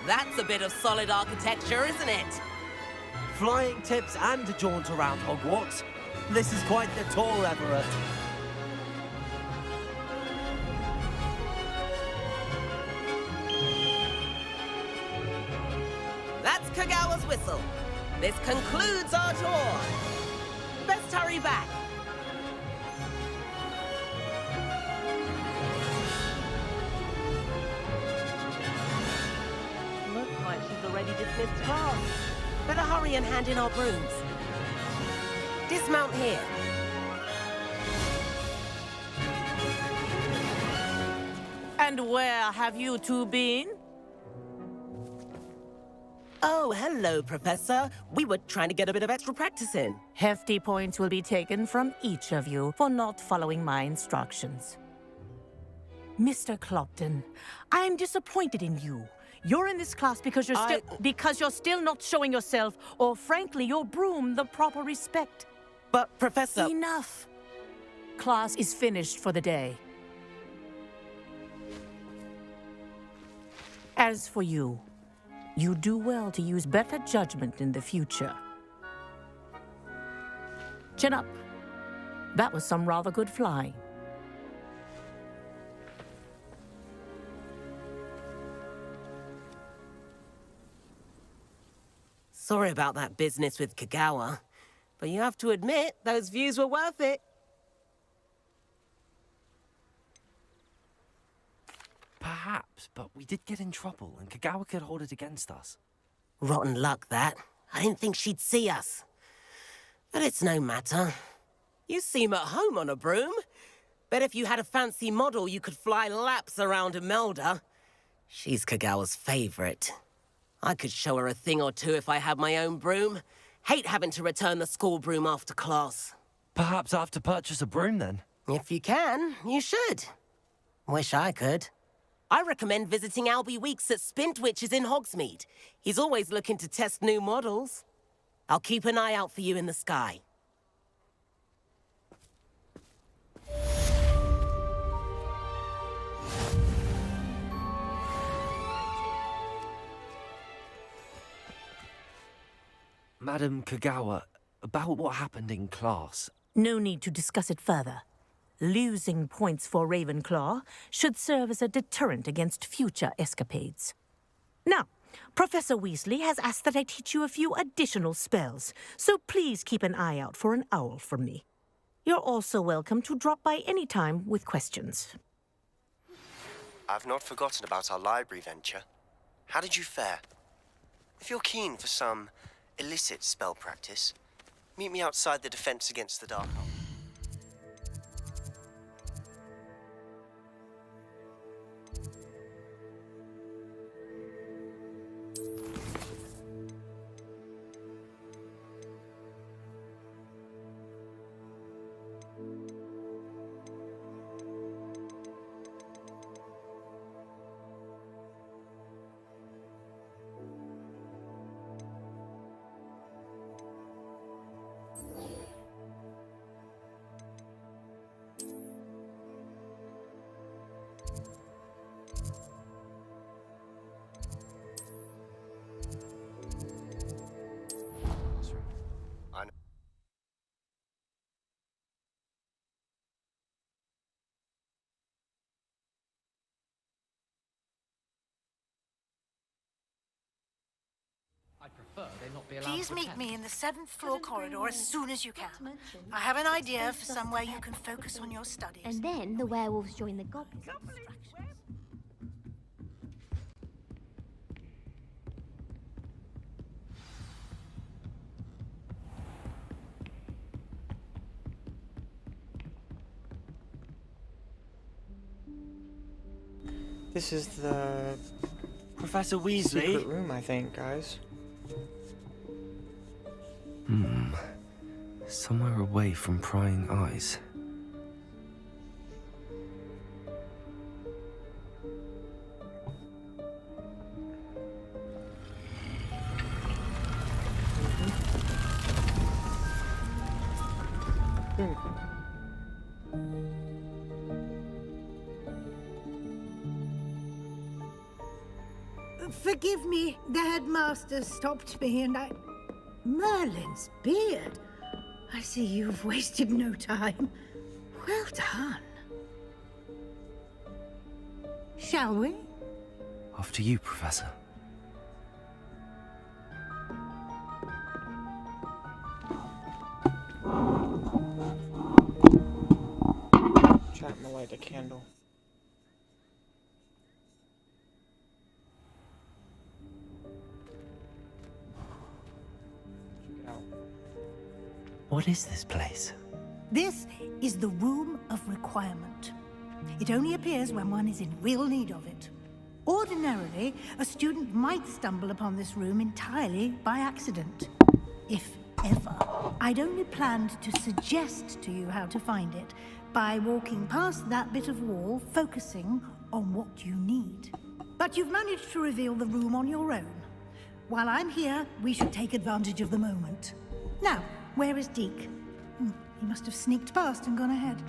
That's a bit of solid architecture, isn't it? Flying tips and a jaunt around Hogwarts. This is quite the tour, Everett. That's Kagawa's whistle. This concludes our tour. Best hurry back. Looks like she's already dismissed class. Better hurry and hand in our brooms. Dismount here. And where have you two been? Oh, hello, Professor. We were trying to get a bit of extra practice in. Hefty points will be taken from each of you for not following my instructions. Mr. Clopton, I'm disappointed in you. You're in this class because you're still not showing yourself, or frankly, your broom the proper respect. But, Professor... Enough. Class is finished for the day. As for you, you do well to use better judgment in the future. Chin up. That was some rather good flying. Sorry about that business with Kagawa, but you have to admit, those views were worth it. Perhaps, but we did get in trouble, and Kagawa could hold it against us. Rotten luck, that. I didn't think she'd see us. But it's no matter. You seem at home on a broom. Bet if you had a fancy model, you could fly laps around Imelda. She's Kagawa's favorite. I could show her a thing or two if I had my own broom. Hate having to return the school broom after class. Perhaps I have to purchase a broom, then? If you can, you should. Wish I could. I recommend visiting Albie Weeks at Spintwitches in Hogsmeade. He's always looking to test new models. I'll keep an eye out for you in the sky. Madam Kagawa, about what happened in class. No need to discuss it further. Losing points for Ravenclaw should serve as a deterrent against future escapades. Now, Professor Weasley has asked that I teach you a few additional spells, so please keep an eye out for an owl from me. You're also welcome to drop by any time with questions. I've not forgotten about our library venture. How did you fare? If you're keen for some illicit spell practice, meet me outside the Defense Against the Dark Arts. I prefer they not be allowed Please to meet attend. me in the 7th floor corridor as soon as you can. I have an idea for somewhere you can focus on your studies. And then the werewolves join the goblins. This is the Professor Weasley? secret room, I think, guys. Somewhere away from prying eyes. Forgive me, the headmaster stopped me and I... Merlin's beard. I see you've wasted no time. Well done. Shall we? After you, Professor. Chat and light a candle. What is this place? This is the Room of Requirement. It only appears when one is in real need of it. Ordinarily, a student might stumble upon this room entirely by accident. If ever. I'd only planned to suggest to you how to find it by walking past that bit of wall, focusing on what you need. But you've managed to reveal the room on your own. While I'm here, we should take advantage of the moment. Now, where is Deke? He must have sneaked past and gone ahead.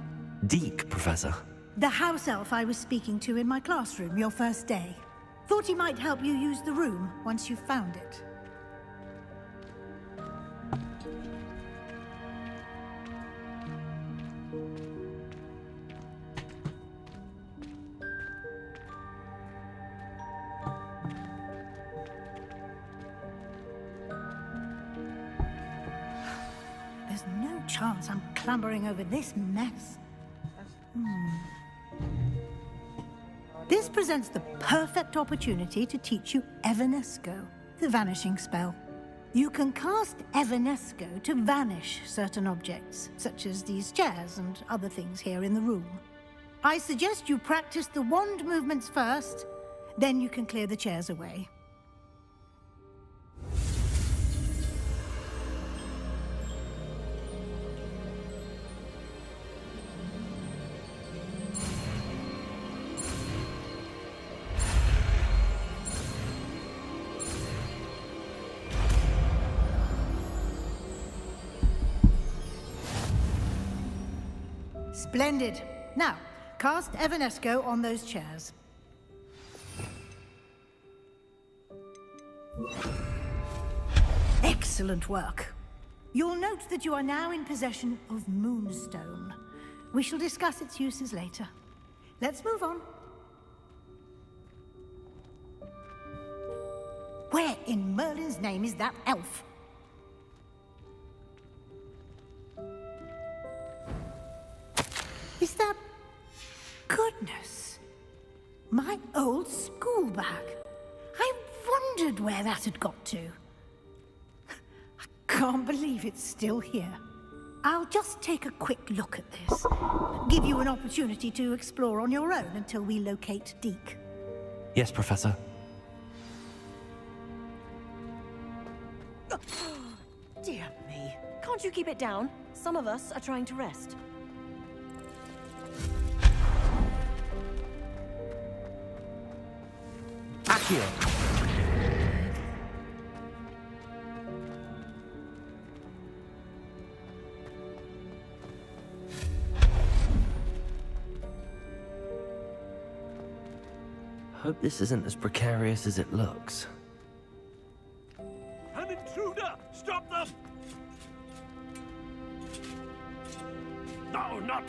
Deke, Professor. The house elf I was speaking to in my classroom your first day. Thought he might help you use the room once you found it. There's no chance I'm clambering over this mess. This presents the perfect opportunity to teach you Evanesco, the vanishing spell. You can cast Evanesco to vanish certain objects, such as these chairs and other things here in the room. I suggest you practice the wand movements first, then you can clear the chairs away. Splendid. Now, cast Evanesco on those chairs. Excellent. Excellent work. You'll note that you are now in possession of Moonstone. We shall discuss its uses later. Let's move on. Where in Merlin's name is that elf? Is that... Goodness. My old school bag. I wondered where that had got to. I can't believe it's still here. I'll just take a quick look at this. Give you an opportunity to explore on your own until we locate Deke. Yes, Professor. Dear me. Can't you keep it down? Some of us are trying to rest. Accio! Hope this isn't as precarious as it looks. An intruder! Stop them! No, not...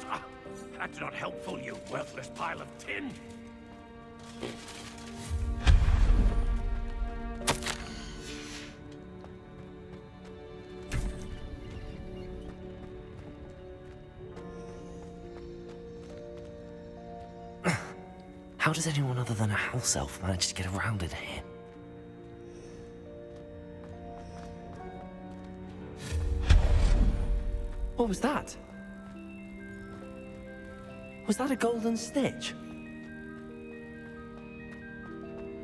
that's not helpful, you worthless pile of tin! How does anyone other than a house elf manage to get around in here? What was that? Was that a golden stitch?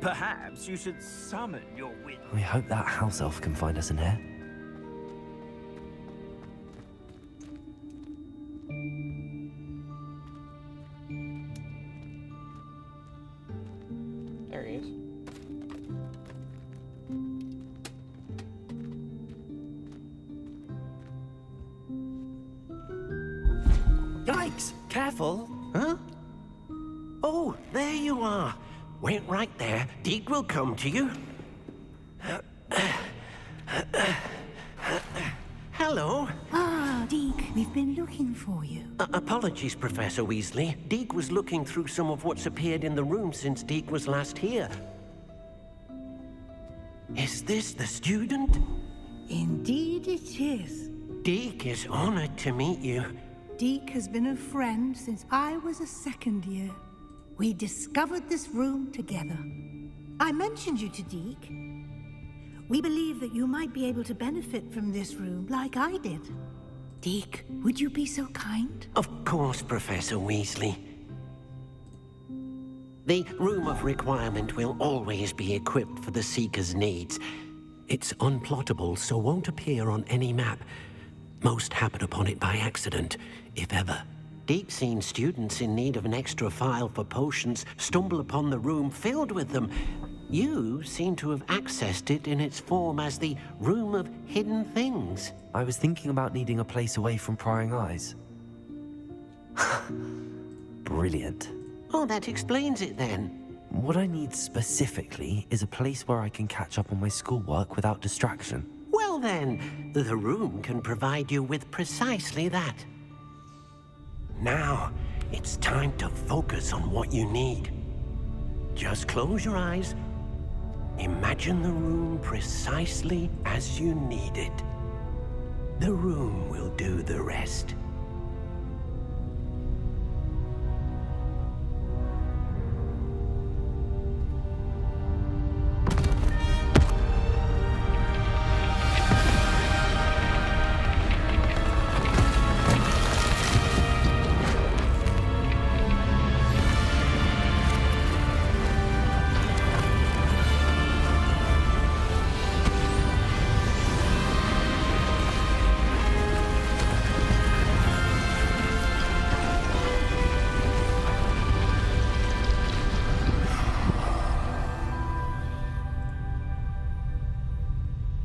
Perhaps you should summon your wit. I hope that house elf can find us in here. There he is. Yikes! Careful! Huh? Oh, there you are. Wait right there. Deke will come to you. Hello. Ah, Deke, we've been looking for you. Apologies, Professor Weasley. Deke was looking through some of what's appeared in the room since Deke was last here. Is this the student? Indeed it is. Deke is honored to meet you. Deke has been a friend since I was a second year. We discovered this room together. I mentioned you to Deke. We believe that you might be able to benefit from this room like I did. Deke, would you be so kind? Of course, Professor Weasley. The Room of Requirement will always be equipped for the Seeker's needs. It's unplottable, so won't appear on any map. Most happen upon it by accident, if ever. Deke's seen students in need of an extra file for potions stumble upon the room filled with them. You seem to have accessed it in its form as the Room of Hidden Things. I was thinking about needing a place away from prying eyes. Brilliant. Oh, that explains it then. What I need specifically is a place where I can catch up on my schoolwork without distraction. Well then, the room can provide you with precisely that. Now, it's time to focus on what you need. Just close your eyes. Imagine the room precisely as you need it. The room will do the rest.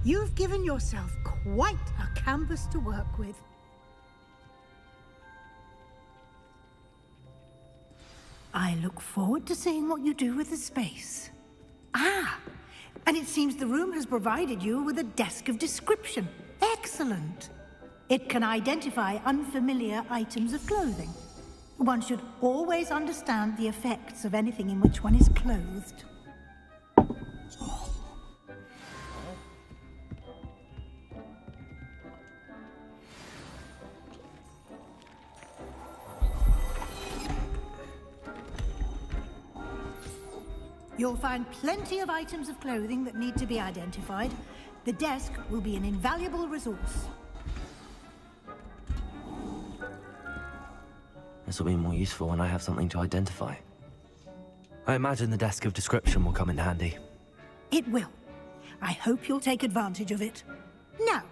You've given yourself quite a canvas to work with. I look forward to seeing what you do with the space. Ah, And it seems the room has provided you with a desk of description. Excellent. It can identify unfamiliar items of clothing. One should always understand the effects of anything in which one is clothed. You'll find plenty of items of clothing that need to be identified. The desk will be an invaluable resource. This will be more useful when I have something to identify. I imagine the desk of description will come in handy. It will. I hope you'll take advantage of it. Now,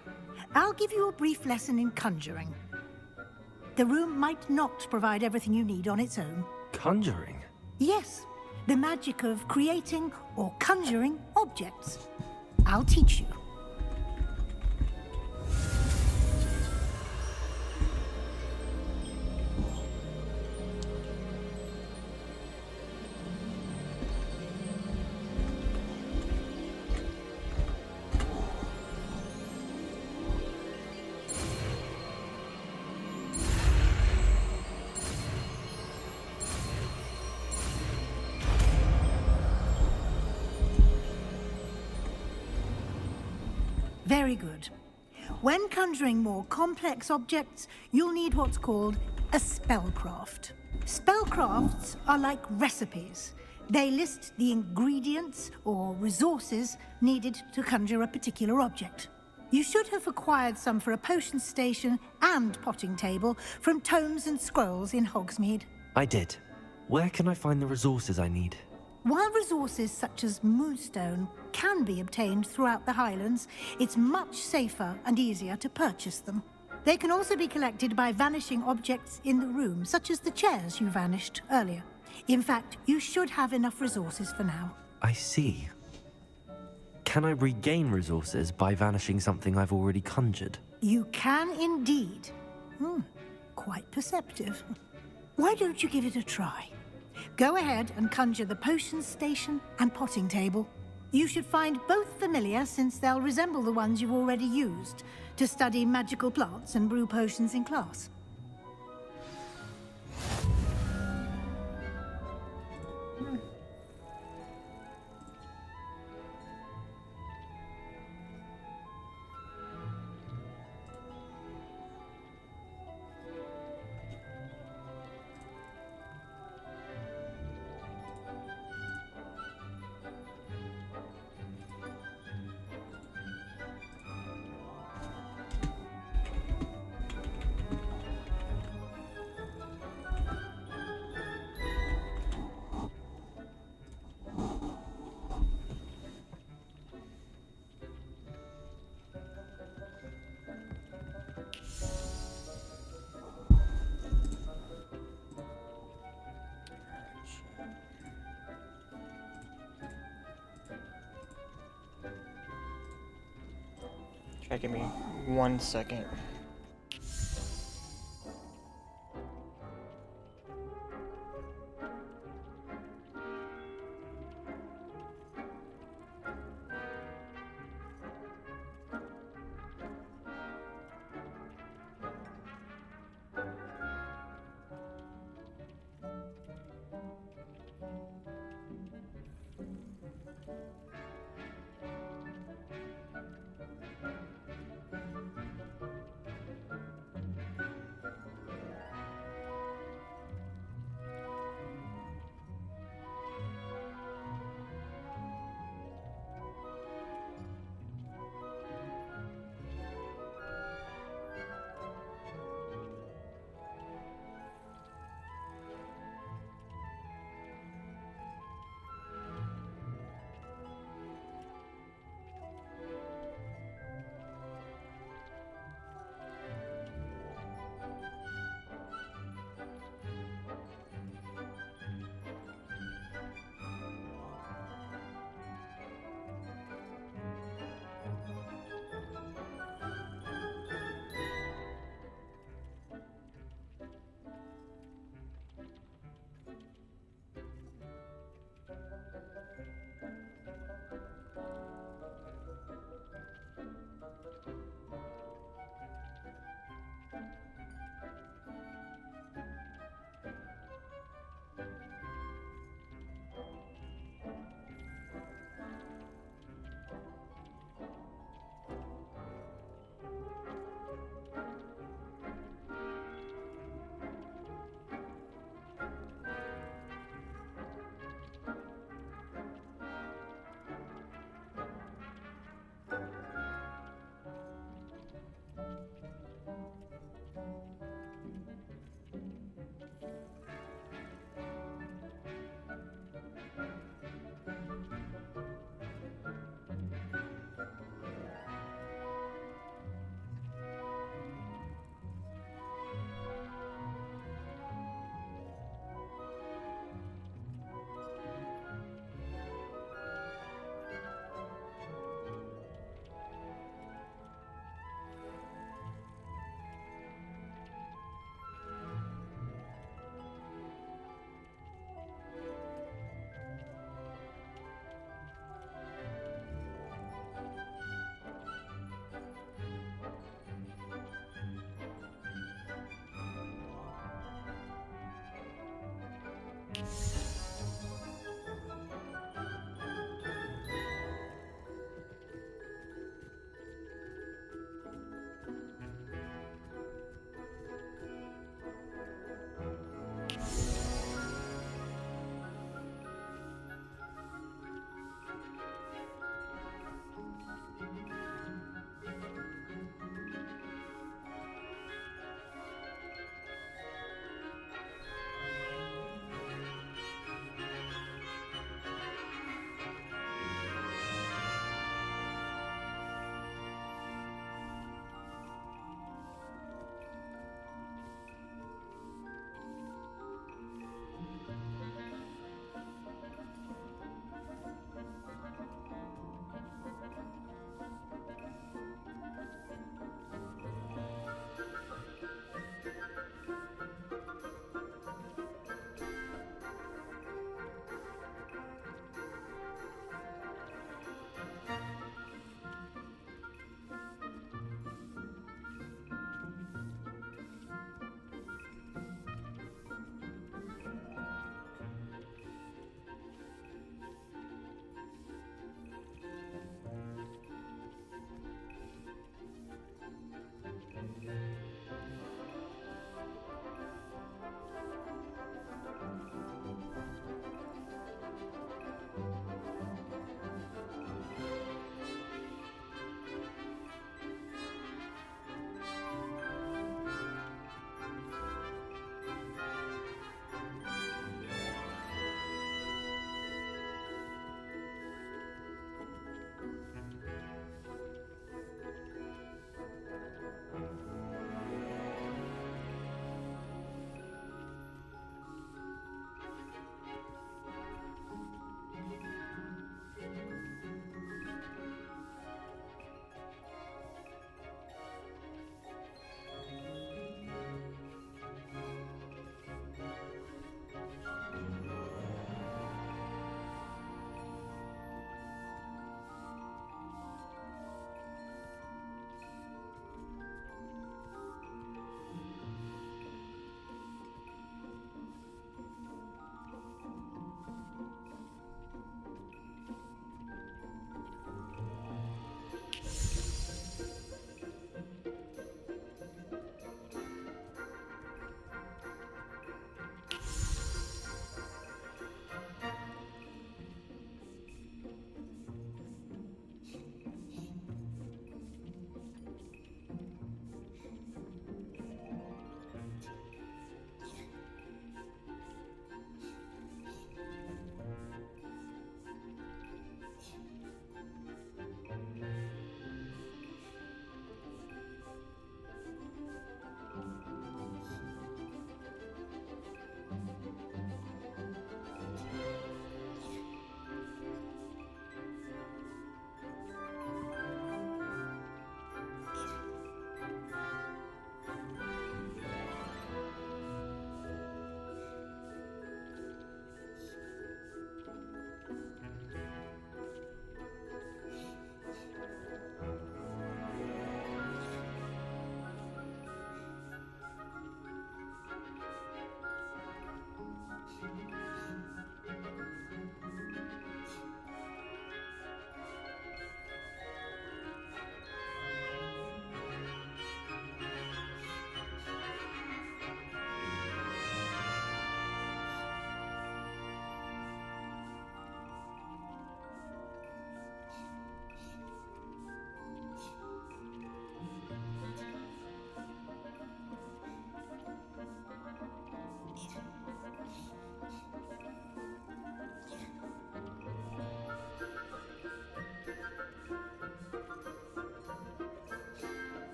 I'll give you a brief lesson in conjuring. The room might not provide everything you need on its own. Conjuring? Yes, the magic of creating or conjuring objects. I'll teach you. Very good. When conjuring more complex objects, you'll need what's called a spellcraft. Spellcrafts are like recipes. They list the ingredients or resources needed to conjure a particular object. You should have acquired some for a potion station and potting table from tomes and scrolls in Hogsmeade. I did. Where can I find the resources I need? While resources such as moonstone can be obtained throughout the Highlands, it's much safer and easier to purchase them. They can also be collected by vanishing objects in the room, such as the chairs you vanished earlier. In fact, you should have enough resources for now. I see. Can I regain resources by vanishing something I've already conjured? You can indeed. Quite perceptive. Why don't you give it a try? Go ahead and conjure the potion station and potting table. You should find both familiar, since they'll resemble the ones you've already used to study magical plants and brew potions in class. Give me 1 second.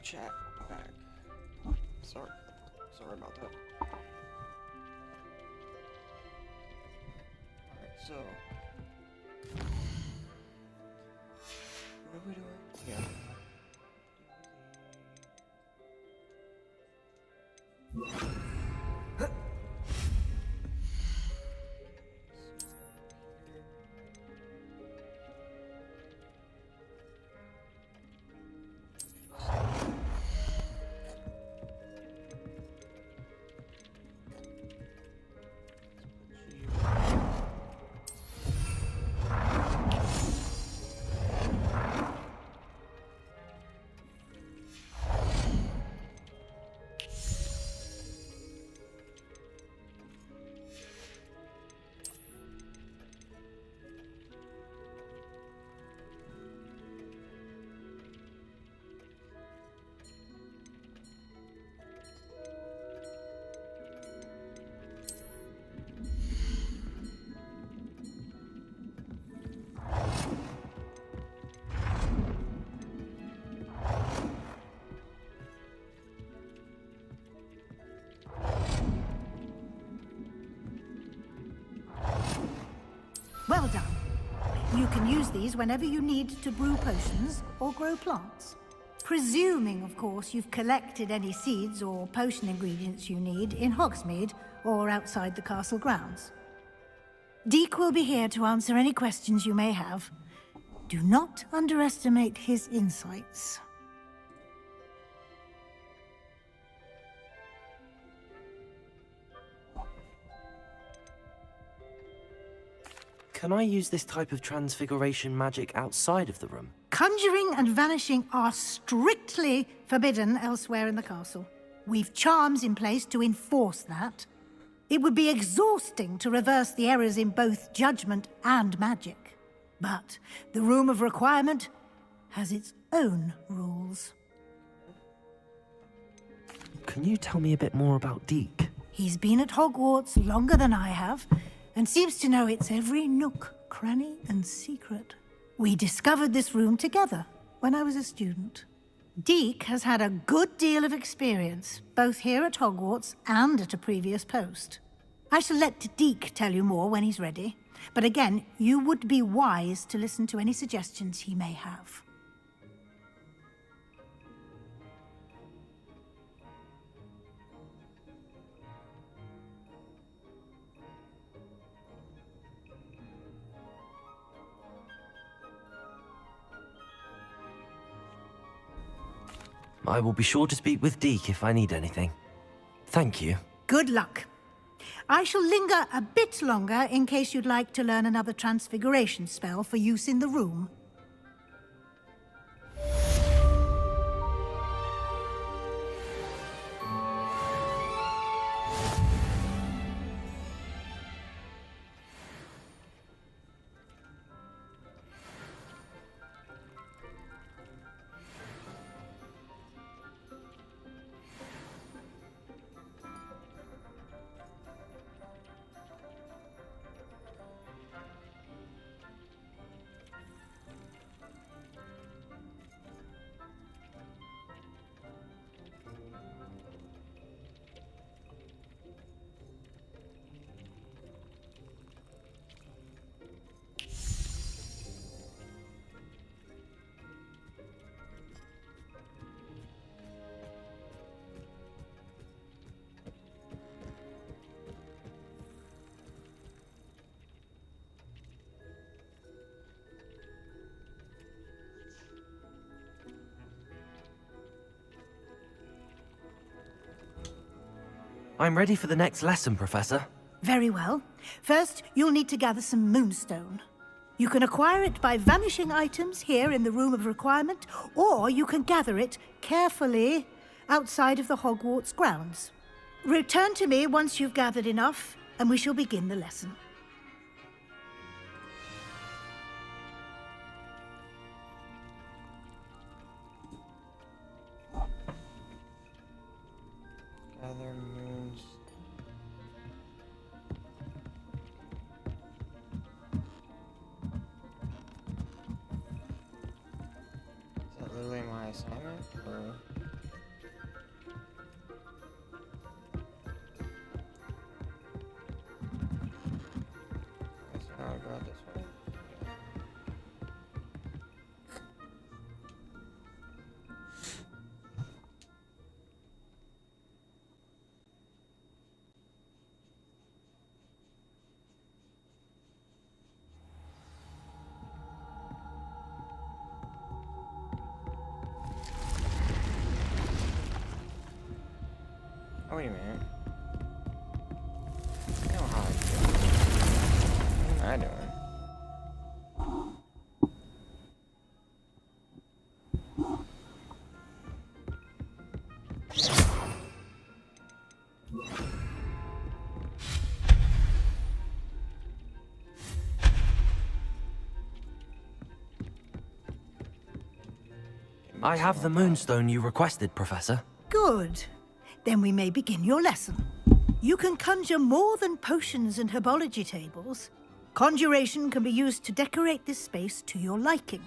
chat back. Sorry about that. Alright, so what are we doing? Yeah. Well done. You can use these whenever you need to brew potions or grow plants. Presuming, of course, you've collected any seeds or potion ingredients you need in Hogsmeade or outside the castle grounds. Deek will be here to answer any questions you may have. Do not underestimate his insights. Can I use this type of transfiguration magic outside of the room? Conjuring and vanishing are strictly forbidden elsewhere in the castle. We've charms in place to enforce that. It would be exhausting to reverse the errors in both judgment and magic. But the Room of Requirement has its own rules. Can you tell me a bit more about Deek? He's been at Hogwarts longer than I have, and seems to know its every nook, cranny, and secret. We discovered this room together when I was a student. Deek has had a good deal of experience, both here at Hogwarts and at a previous post. I shall let Deek tell you more when he's ready, but again, you would be wise to listen to any suggestions he may have. I will be sure to speak with Deek if I need anything. Thank you. Good luck. I shall linger a bit longer in case you'd like to learn another transfiguration spell for use in the room. I'm ready for the next lesson, Professor. Very well. First, you'll need to gather some moonstone. You can acquire it by vanishing items here in the Room of Requirement, or you can gather it carefully outside of the Hogwarts grounds. Return to me once you've gathered enough, and we shall begin the lesson. Gather moons. Is that literally my assignment, or? out this way. Oh, wait a minute. I know how I feel. What am I doing? I have the moonstone you requested, Professor. Good. Then we may begin your lesson. You can conjure more than potions and herbology tables. Conjuration can be used to decorate this space to your liking.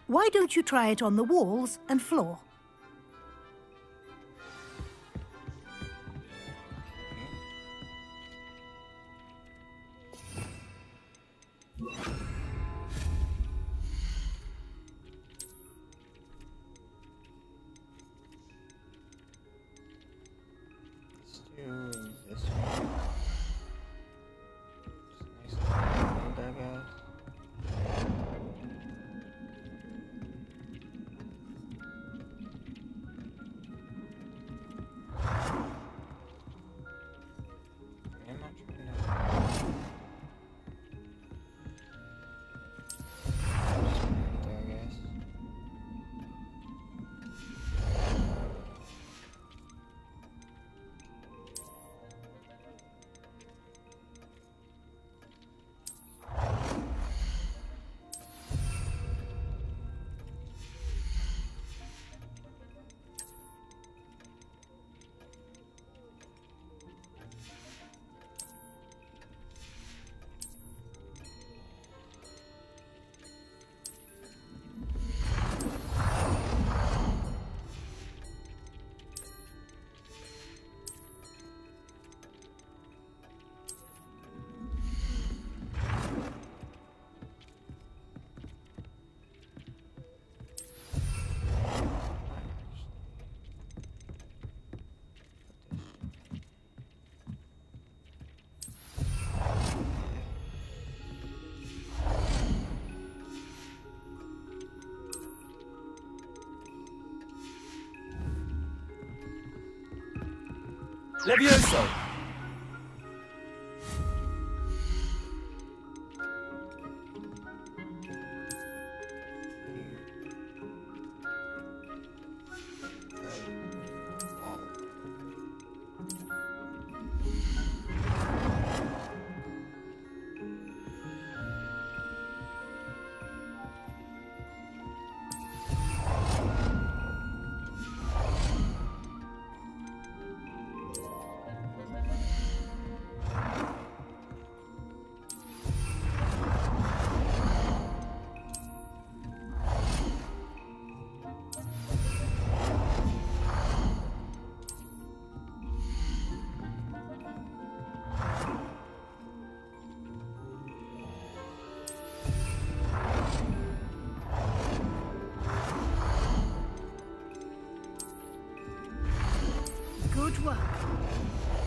Why don't you try it on the walls and floor? This one. Just nice little build, I guess. I'm not trying to. Just right there, I guess. Levioso! Good work.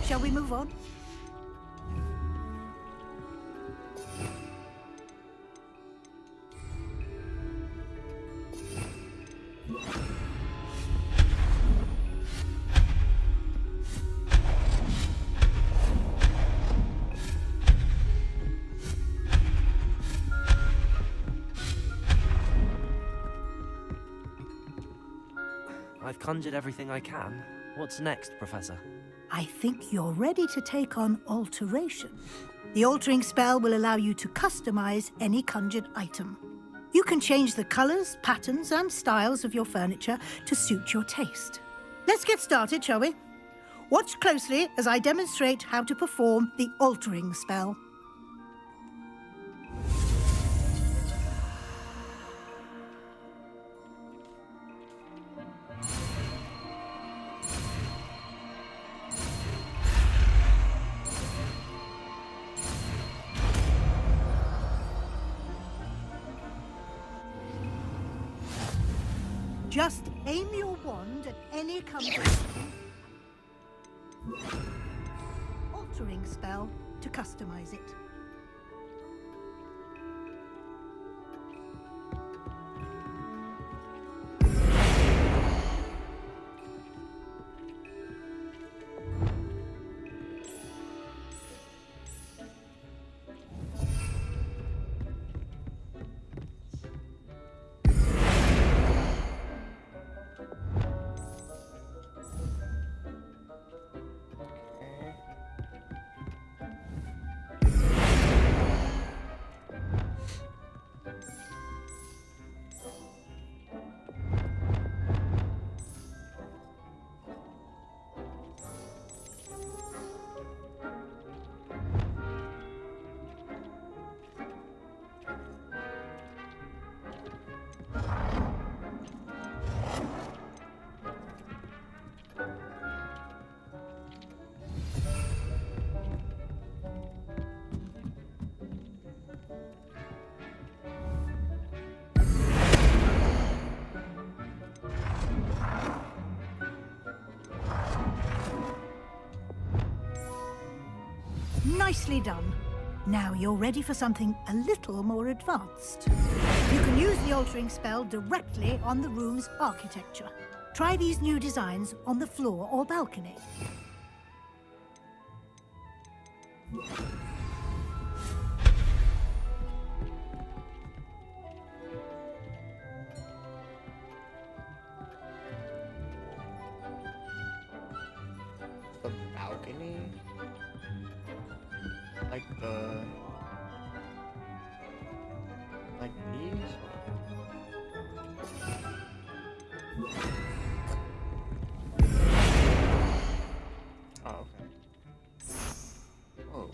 Shall we move on? I've conjured everything I can. What's next, Professor? I think you're ready to take on alteration. The altering spell will allow you to customize any conjured item. You can change the colors, patterns, and styles of your furniture to suit your taste. Let's get started, shall we? Watch closely as I demonstrate how to perform the altering spell. Just aim your wand at any composition. Altering spell to customize it. Nicely done. Now you're ready for something a little more advanced. You can use the altering spell directly on the room's architecture. Try these new designs on the floor or balcony. The balcony? Like these? Oh, okay. Whoa.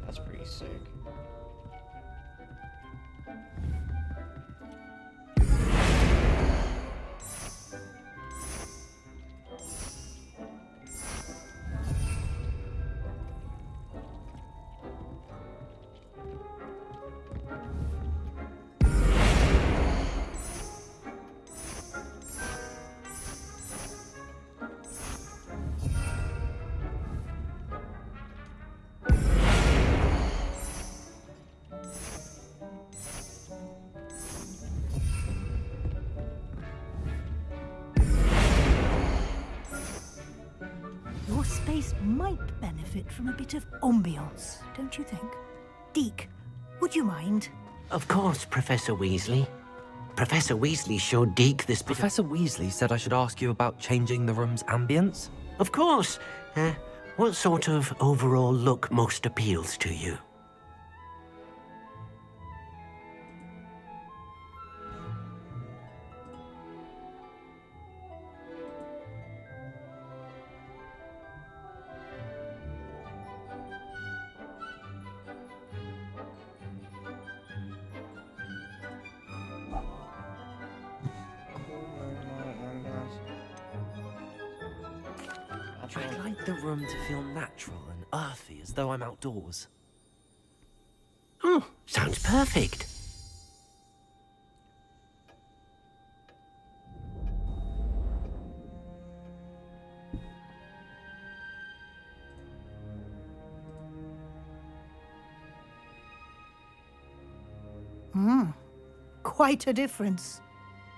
That's pretty sick. Your space might benefit from a bit of ambiance, don't you think? Deke, would you mind? Of course, Professor Weasley. Professor Weasley showed Deke this bit Professor Weasley said I should ask you about changing the room's ambience. Of course. What sort of overall look most appeals to you? I'd like the room to feel natural and earthy, as though I'm outdoors. Oh, sounds perfect. Quite a difference.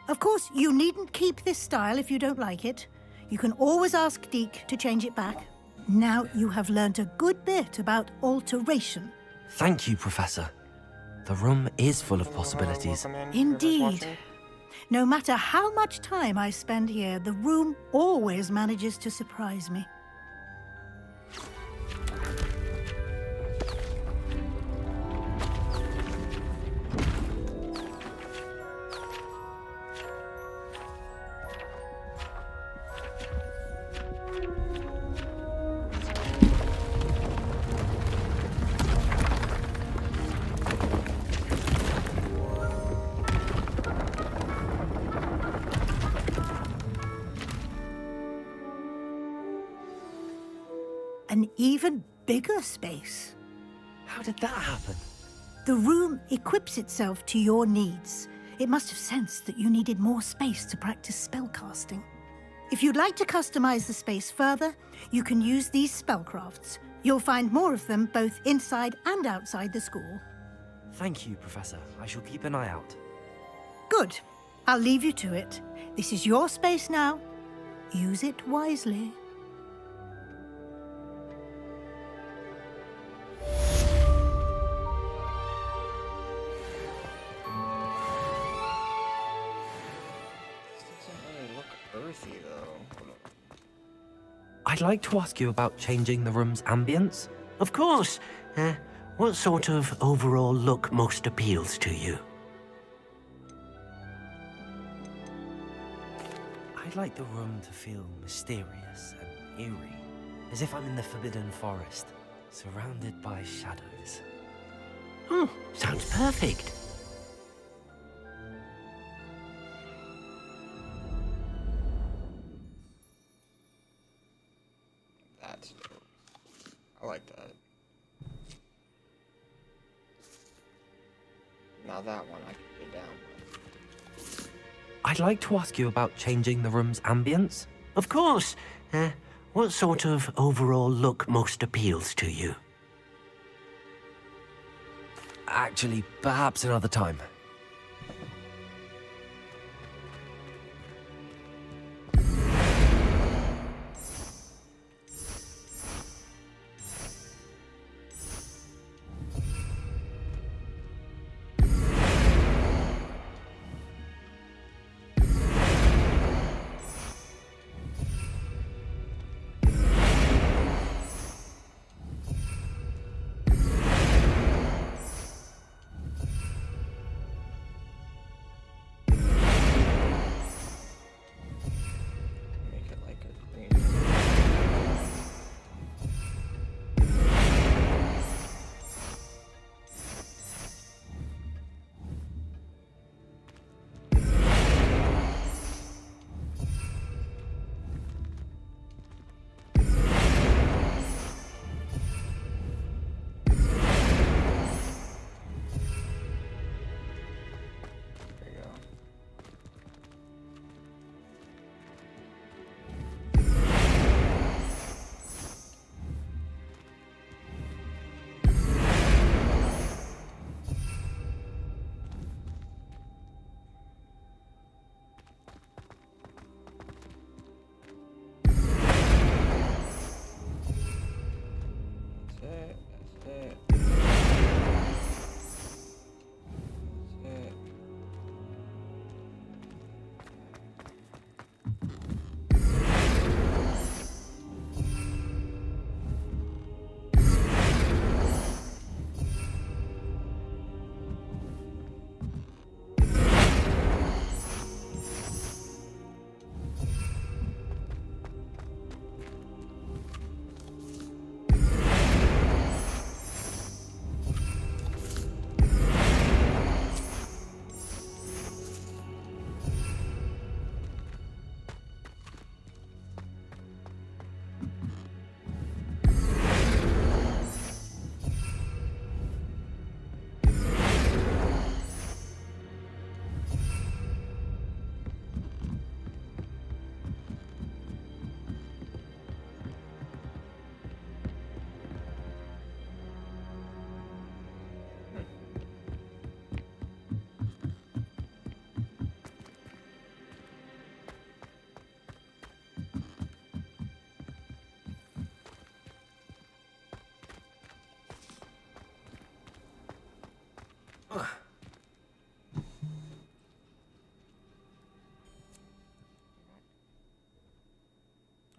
Of course, you needn't keep this style if you don't like it. You can always ask Deke to change it back. Now you have learnt a good bit about alteration. Thank you, Professor. The room is full of possibilities. Indeed. No matter how much time I spend here, the room always manages to surprise me. An even bigger space. How did that happen? The room equips itself to your needs. It must have sensed that you needed more space to practice spellcasting. If you'd like to customize the space further, you can use these spellcrafts. You'll find more of them both inside and outside the school. Thank you, Professor. I shall keep an eye out. Good. I'll leave you to it. This is your space now. Use it wisely. Earthy, though. I'd like to ask you about changing the room's ambience. Of course. What sort of overall look most appeals to you? I'd like the room to feel mysterious and eerie, as if I'm in the Forbidden Forest, surrounded by shadows. Oh, sounds perfect. That's dope. I like that. Now that one I can get down with. I'd like to ask you about changing the room's ambience. Of course. What sort of overall look most appeals to you? Actually, perhaps another time.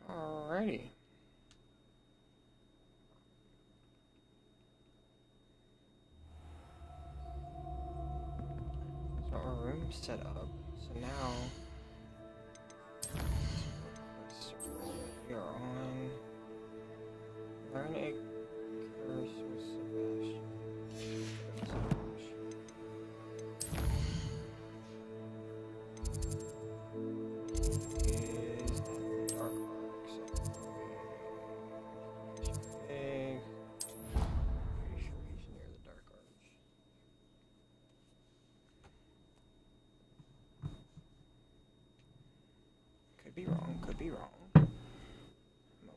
Alrighty. So our room's set up. So now we are on learn a curse with Sebastian. could be wrong. I'm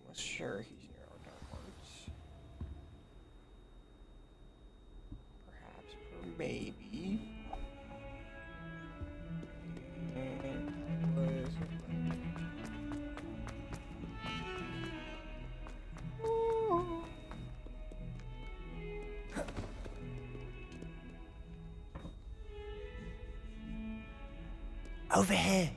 almost sure he's near Hogwarts. Perhaps, or maybe. Over here.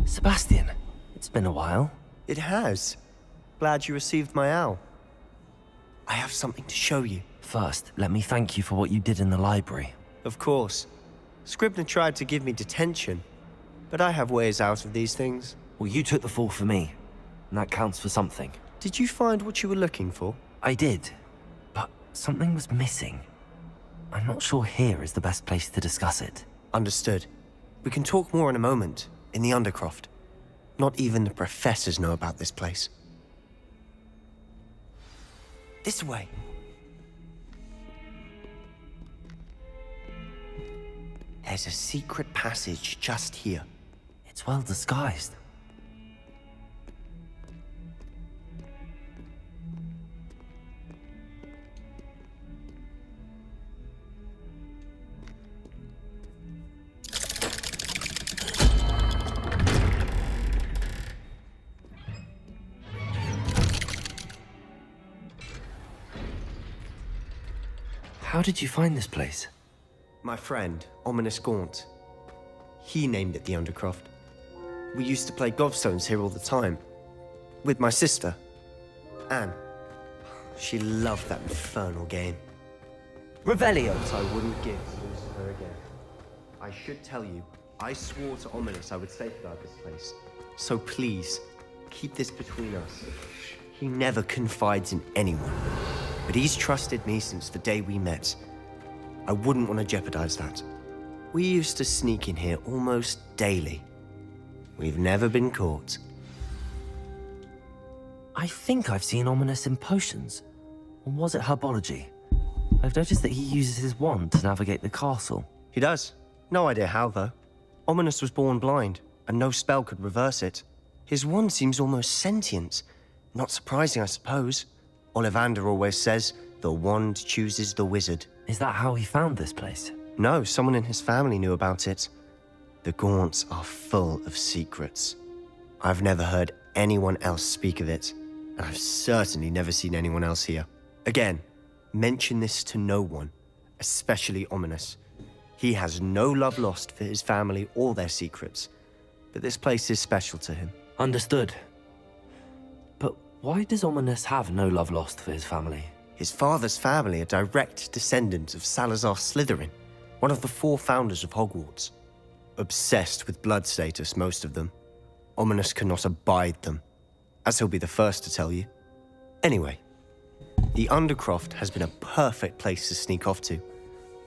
Sebastian, it's been a while. It has. Glad you received my owl. I have something to show you. First, let me thank you for what you did in the library. Of course. Scribner tried to give me detention, but I have ways out of these things. Well, you took the fall for me, and that counts for something. Did you find what you were looking for? I did, but something was missing. I'm not sure here is the best place to discuss it. Understood. We can talk more in a moment, in the Undercroft. Not even the professors know about this place. This way. There's a secret passage just here. It's well disguised. How did you find this place? My friend, Ominous Gaunt. He named it the Undercroft. We used to play gobstones here all the time. With my sister, Anne. She loved that infernal game. Revelio! I wouldn't give to lose to her again. I should tell you, I swore to Ominous I would safeguard this place. So please, keep this between us. He never confides in anyone. But he's trusted me since the day we met. I wouldn't want to jeopardize that. We used to sneak in here almost daily. We've never been caught. I think I've seen Ominous in potions. Or was it herbology? I've noticed that he uses his wand to navigate the castle. He does. No idea how, though. Ominous was born blind, and no spell could reverse it. His wand seems almost sentient. Not surprising, I suppose. Ollivander always says, the wand chooses the wizard. Is that how he found this place? No, someone in his family knew about it. The Gaunts are full of secrets. I've never heard anyone else speak of it, and I've certainly never seen anyone else here. Again, mention this to no one, especially Ominous. He has no love lost for his family or their secrets, but this place is special to him. Understood. But why does Ominous have no love lost for his family? His father's family are direct descendants of Salazar Slytherin, one of the 4 founders of Hogwarts. Obsessed with blood status, most of them. Ominous cannot abide them, as he'll be the first to tell you. Anyway, the Undercroft has been a perfect place to sneak off to,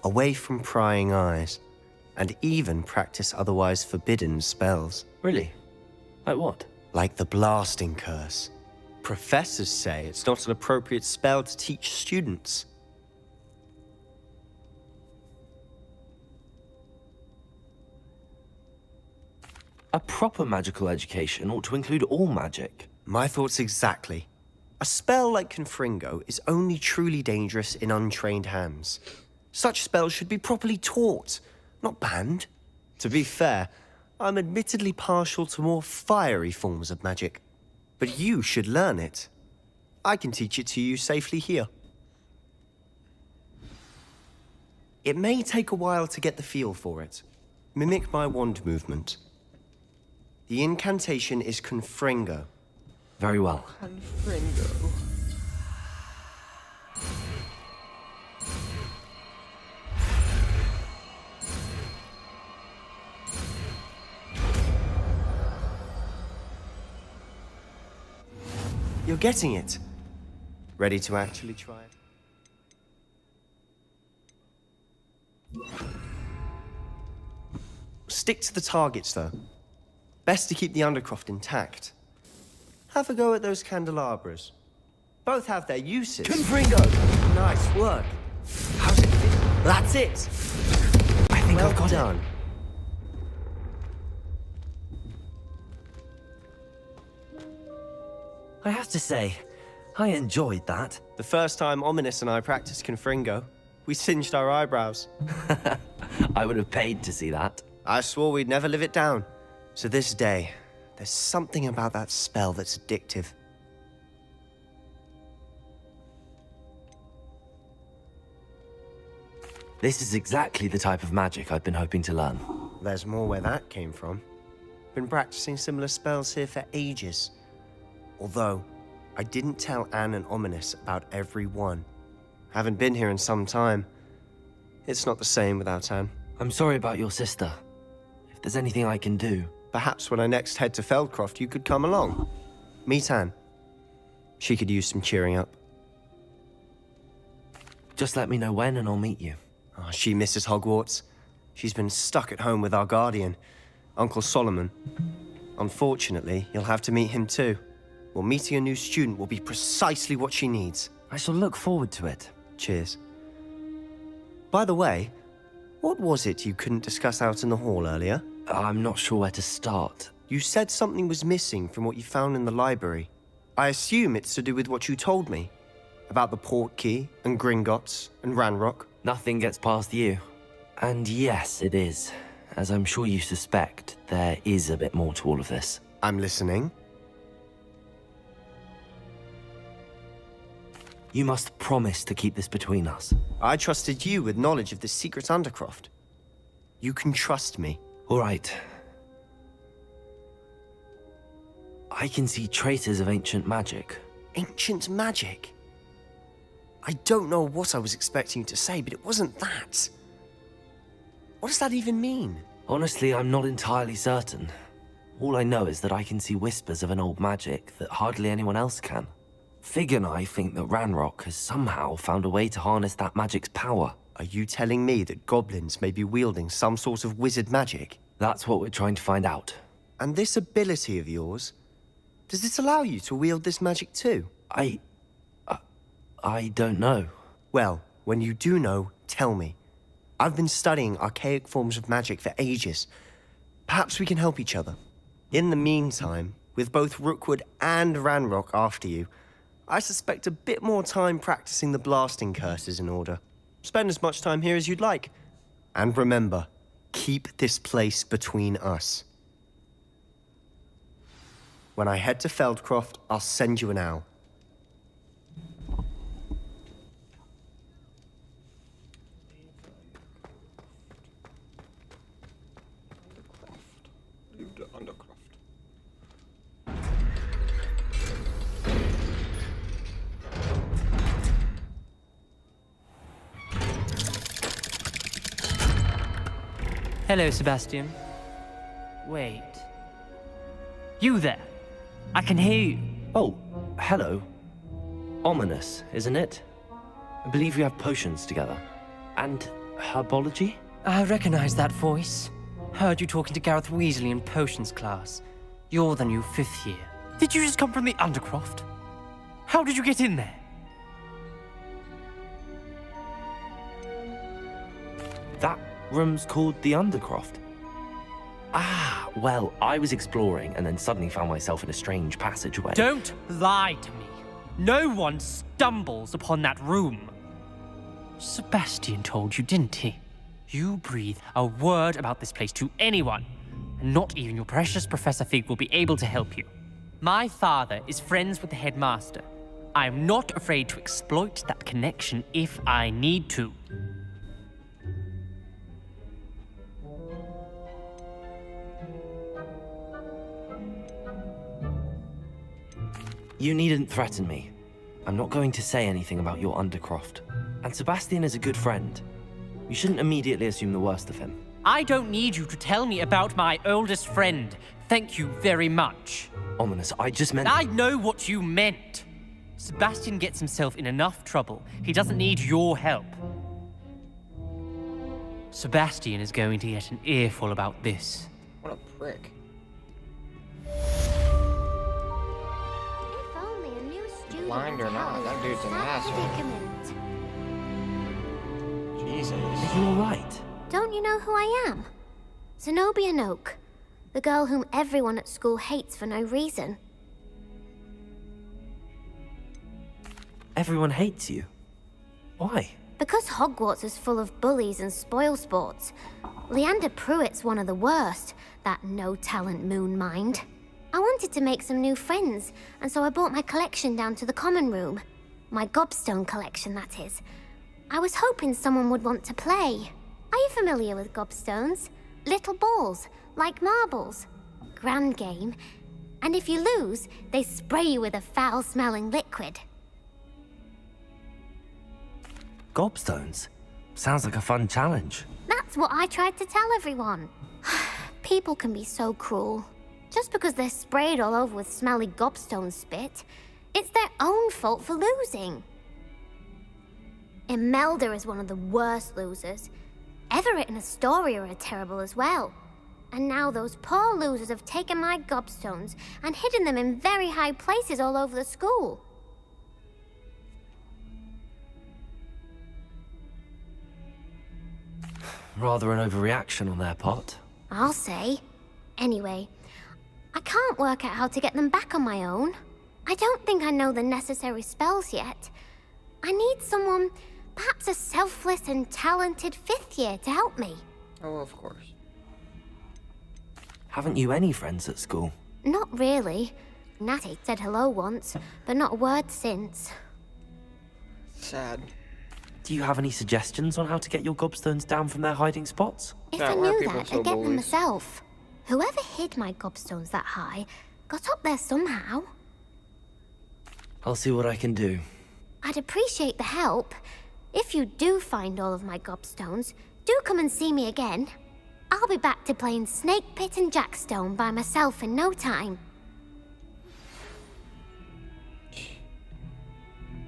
away from prying eyes, and even practice otherwise forbidden spells. Really? Like what? Like the Blasting Curse. Professors say it's not an appropriate spell to teach students. A proper magical education ought to include all magic. My thoughts exactly. A spell like Confringo is only truly dangerous in untrained hands. Such spells should be properly taught, not banned. To be fair, I'm admittedly partial to more fiery forms of magic. But you should learn it. I can teach it to you safely here. It may take a while to get the feel for it. Mimic my wand movement. The incantation is Confringo. Very well. Confringo. You're getting it. Ready to actually try it? Stick to the targets, though. Best to keep the Undercroft intact. Have a go at those candelabras. Both have their uses. Confringo! Nice work. How's it feel? That's it. I think Well I've got done. it. I have to say, I enjoyed that. The first time Ominous and I practiced Confringo, we singed our eyebrows. I would have paid to see that. I swore we'd never live it down. To this day, there's something about that spell that's addictive. This is exactly the type of magic I've been hoping to learn. There's more where that came from. Been practicing similar spells here for ages. Although, I didn't tell Anne and Ominous about every one. Haven't been here in some time. It's not the same without Anne. I'm sorry about your sister. If there's anything I can do... Perhaps when I next head to Feldcroft, you could come along. Meet Anne. She could use some cheering up. Just let me know when and I'll meet you. Oh, she misses Hogwarts. She's been stuck at home with our guardian, Uncle Solomon. Unfortunately, you'll have to meet him too. Well, meeting a new student will be precisely what she needs. I shall look forward to it. Cheers. By the way, what was it you couldn't discuss out in the hall earlier? I'm not sure where to start. You said something was missing from what you found in the library. I assume it's to do with what you told me. About the Portkey, and Gringotts, and Ranrock. Nothing gets past you. And yes, it is. As I'm sure you suspect, there is a bit more to all of this. I'm listening. You must promise to keep this between us. I trusted you with knowledge of the secret Undercroft. You can trust me. All right. I can see traces of ancient magic. Ancient magic? I don't know what I was expecting you to say, but it wasn't that. What does that even mean? Honestly, I'm not entirely certain. All I know is that I can see whispers of an old magic that hardly anyone else can. Fig and I think that Ranrock has somehow found a way to harness that magic's power. Are you telling me that goblins may be wielding some sort of wizard magic? That's what we're trying to find out. And this ability of yours, does it allow you to wield this magic too? I don't know. Well, when you do know, tell me. I've been studying archaic forms of magic for ages. Perhaps we can help each other. In the meantime, with both Rookwood and Ranrock after you, I suspect a bit more time practicing the blasting curse is in order. Spend as much time here as you'd like. And remember, keep this place between us. When I head to Feldcroft, I'll send you an owl. Hello, Sebastian. Wait. You there? I can hear you. Oh, hello. Ominous, isn't it? I believe we have potions together. And herbology? I recognize that voice. Heard you talking to Gareth Weasley in potions class. You're the new 5th year. Did you just come from the Undercroft? How did you get in there? That room's called the Undercroft. Ah, well, I was exploring and then suddenly found myself in a strange passageway. Don't lie to me. No one stumbles upon that room. Sebastian told you, didn't he? You breathe a word about this place to anyone, and not even your precious Professor Fig will be able to help you. My father is friends with the headmaster. I am not afraid to exploit that connection if I need to. You needn't threaten me. I'm not going to say anything about your Undercroft. And Sebastian is a good friend. You shouldn't immediately assume the worst of him. I don't need you to tell me about my oldest friend. Thank you very much. Ominous, I just meant... I know what you meant. Sebastian gets himself in enough trouble. He doesn't need your help. Sebastian is going to get an earful about this. What a prick. Blind or not, that dude's an asshole. Jesus. Are you alright? Don't you know who I am? Zenobia Noak, the girl whom everyone at school hates for no reason. everyone hates you. Why? Because Hogwarts is full of bullies and spoilsports. Leander Pruitt's one of the worst, that no-talent moon mind. I wanted to make some new friends, and so I brought my collection down to the common room. My gobstone collection, that is. I was hoping someone would want to play. Are you familiar with gobstones? Little balls, like marbles. Grand game. And if you lose, they spray you with a foul-smelling liquid. Gobstones? Sounds like a fun challenge. That's what I tried to tell everyone. People can be so cruel. Just because they're sprayed all over with smelly gobstone spit, it's their own fault for losing. Imelda is one of the worst losers. Everett and Astoria are terrible as well. And now those poor losers have taken my gobstones and hidden them in very high places all over the school. Rather an overreaction on their part. I'll say. Anyway, I can't work out how to get them back on my own. I don't think I know the necessary spells yet. I need someone, perhaps a selfless and talented 5th year to help me. Oh, of course. Haven't you any friends at school? Not really. Natty said hello once, but not a word since. Sad. Do you have any suggestions on how to get your gobstones down from their hiding spots? If I knew that, I'd get them myself. Whoever hid my gobstones that high got up there somehow. I'll see what I can do. I'd appreciate the help. If you do find all of my gobstones, do come and see me again. I'll be back to playing Snake Pit and Jackstone by myself in no time.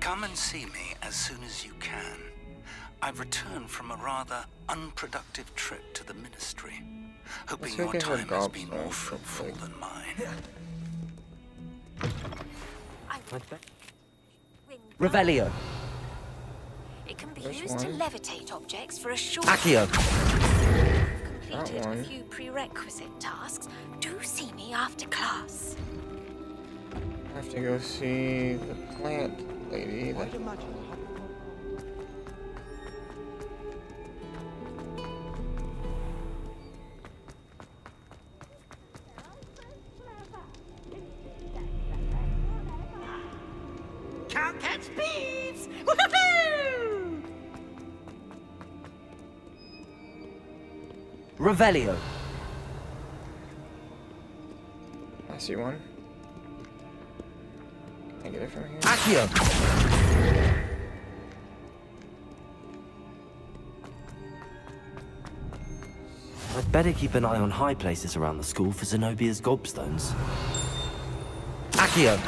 Come and see me as soon as you can. I've returned from a rather unproductive trip to the Ministry, hoping your time has been more fruitful than mine. Revelio. It can be used to levitate objects for a short Accio. Completed a few prerequisite tasks. Do see me after class. I have to go see the plant lady. Can't catch thieves! Woohoo! Revelio. I see one. Can I get it from here? Accio. I'd better keep an eye on high places around the school for Zenobia's gobstones. Accio.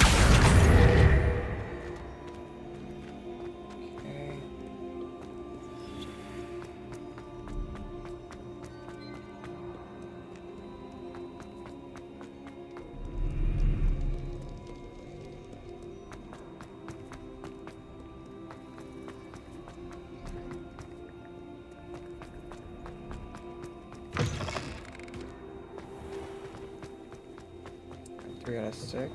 Three out of 6.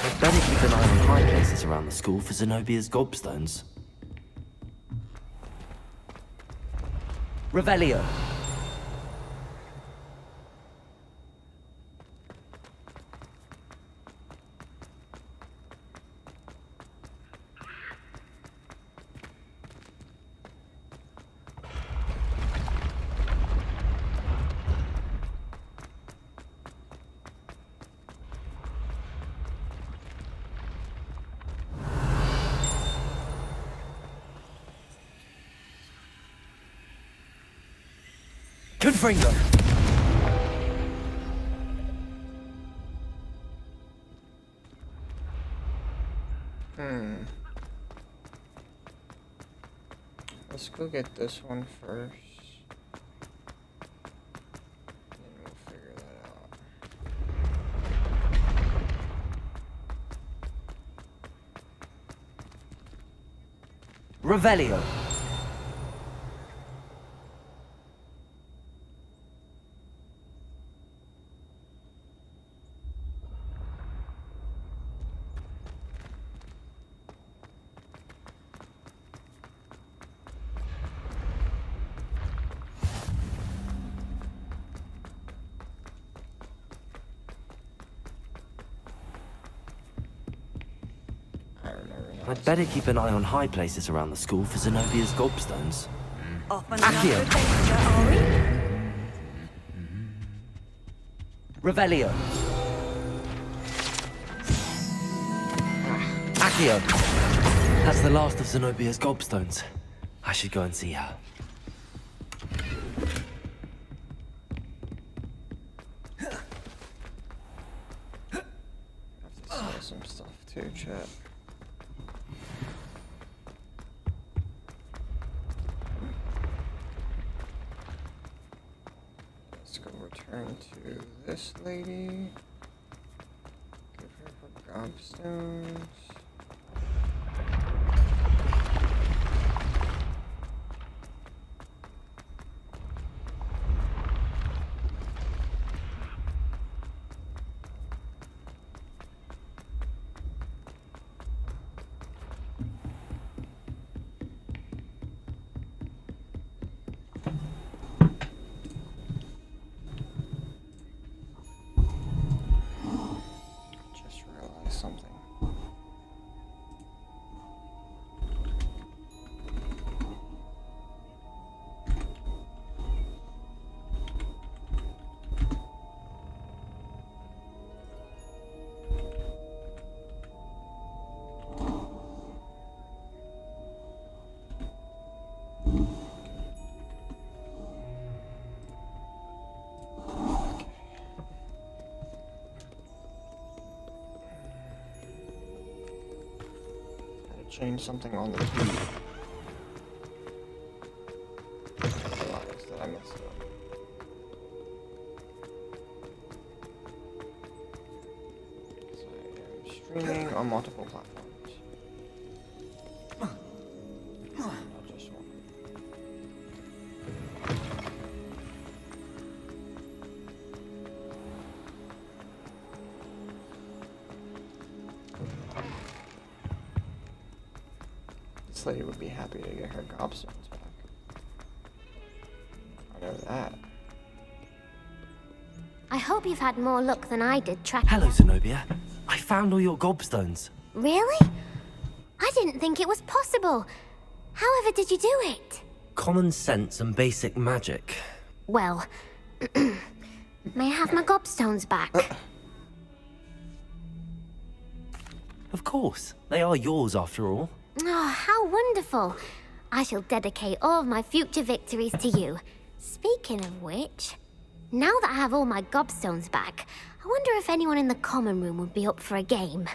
I'd better keep an eye on high places around the school for Zenobia's gobstones. Revelio. Confringo. Let's go get this one first. Then we'll figure that out. Revelio. I'd better keep an eye on high places around the school for Zenobia's gobstones. Off on Accio. another adventure, are we? Revelio. Accio. That's the last of Zenobia's gobstones. I should go and see her. Have to sell some stuff too, chat. Let's go return to this lady. Give her her gobstones. Just realized something. Change something on the key. Realized that I messed up. So I am streaming on multiple platforms. Not just one. This lady would be happy to get her gobstones back. I know that. I hope you've had more luck than I did tracking. Hello, Zenobia. I found all your gobstones. Really? I didn't think it was possible. However did you do it? Common sense and basic magic. Well, may I have my gobstones back? Of course. They are yours after all. Oh, how wonderful. I shall dedicate all of my future victories to you. Speaking of which, now that I have all my gobstones back, I wonder if anyone in the common room would be up for a game.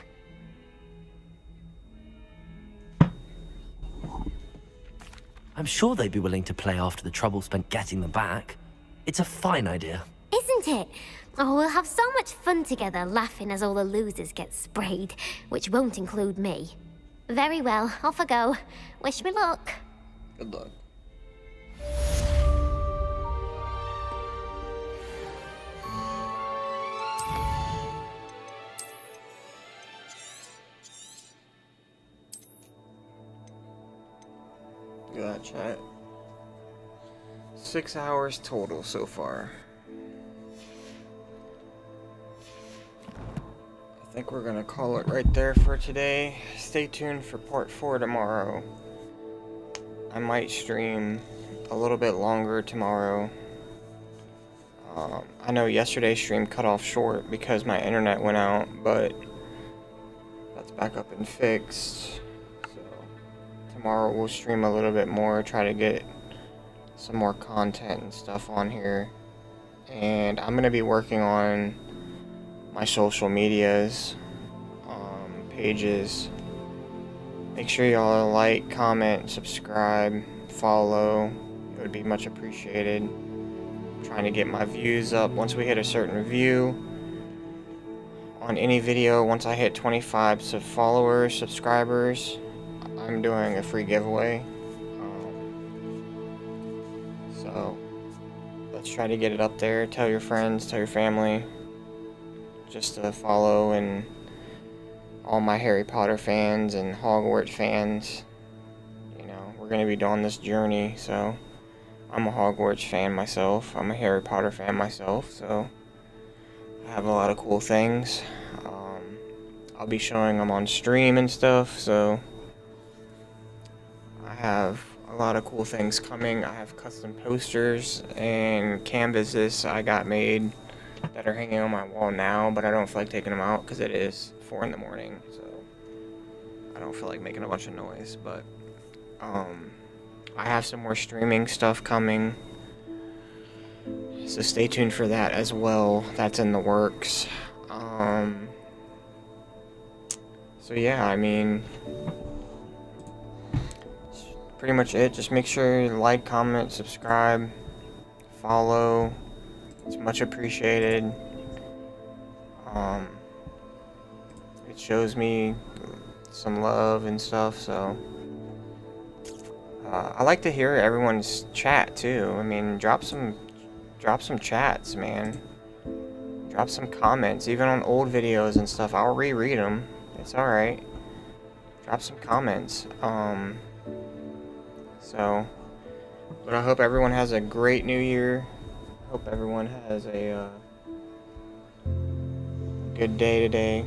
I'm sure they'd be willing to play after the trouble spent getting them back. It's a fine idea. Isn't it? Oh, we'll have so much fun together laughing as all the losers get sprayed, which won't include me. Very well, off I go. Wish me luck. Good luck. Look at that, chat. 6 hours total so far. I think we're gonna call it right there for today. Stay tuned for part 4 tomorrow. I might stream a little bit longer tomorrow. I know yesterday's stream cut off short because my internet went out, but that's back up and fixed. So tomorrow we'll stream a little bit more, try to get some more content and stuff on here. And I'm gonna be working on my social medias, pages. Make sure y'all like, comment, subscribe, follow. It would be much appreciated. I'm trying to get my views up. Once we hit a certain view on any video, once I hit 25 followers, subscribers, I'm doing a free giveaway. So let's try to get it up there. Tell your friends, tell your family, just to follow, and all my Harry Potter fans and Hogwarts fans. You know, we're gonna be doing this journey, so I'm a Hogwarts fan myself. I'm a Harry Potter fan myself, so I have a lot of cool things. I'll be showing them on stream and stuff, so have a lot of cool things coming. I have custom posters and canvases I got made that are hanging on my wall now, but I don't feel like taking them out because it is 4 in the morning, so I don't feel like making a bunch of noise. But I have some more streaming stuff coming, so stay tuned for that as well. That's in the works. So yeah, I mean, that's pretty much it. Just make sure you like, comment, subscribe, follow. It's much appreciated. It shows me some love and stuff, so I like to hear everyone's chat too. I mean, drop some chats, man. Drop some comments, even on old videos and stuff. I'll reread them. It's all right. Drop some comments. But I hope everyone has a great new year. Hope everyone has a good day today.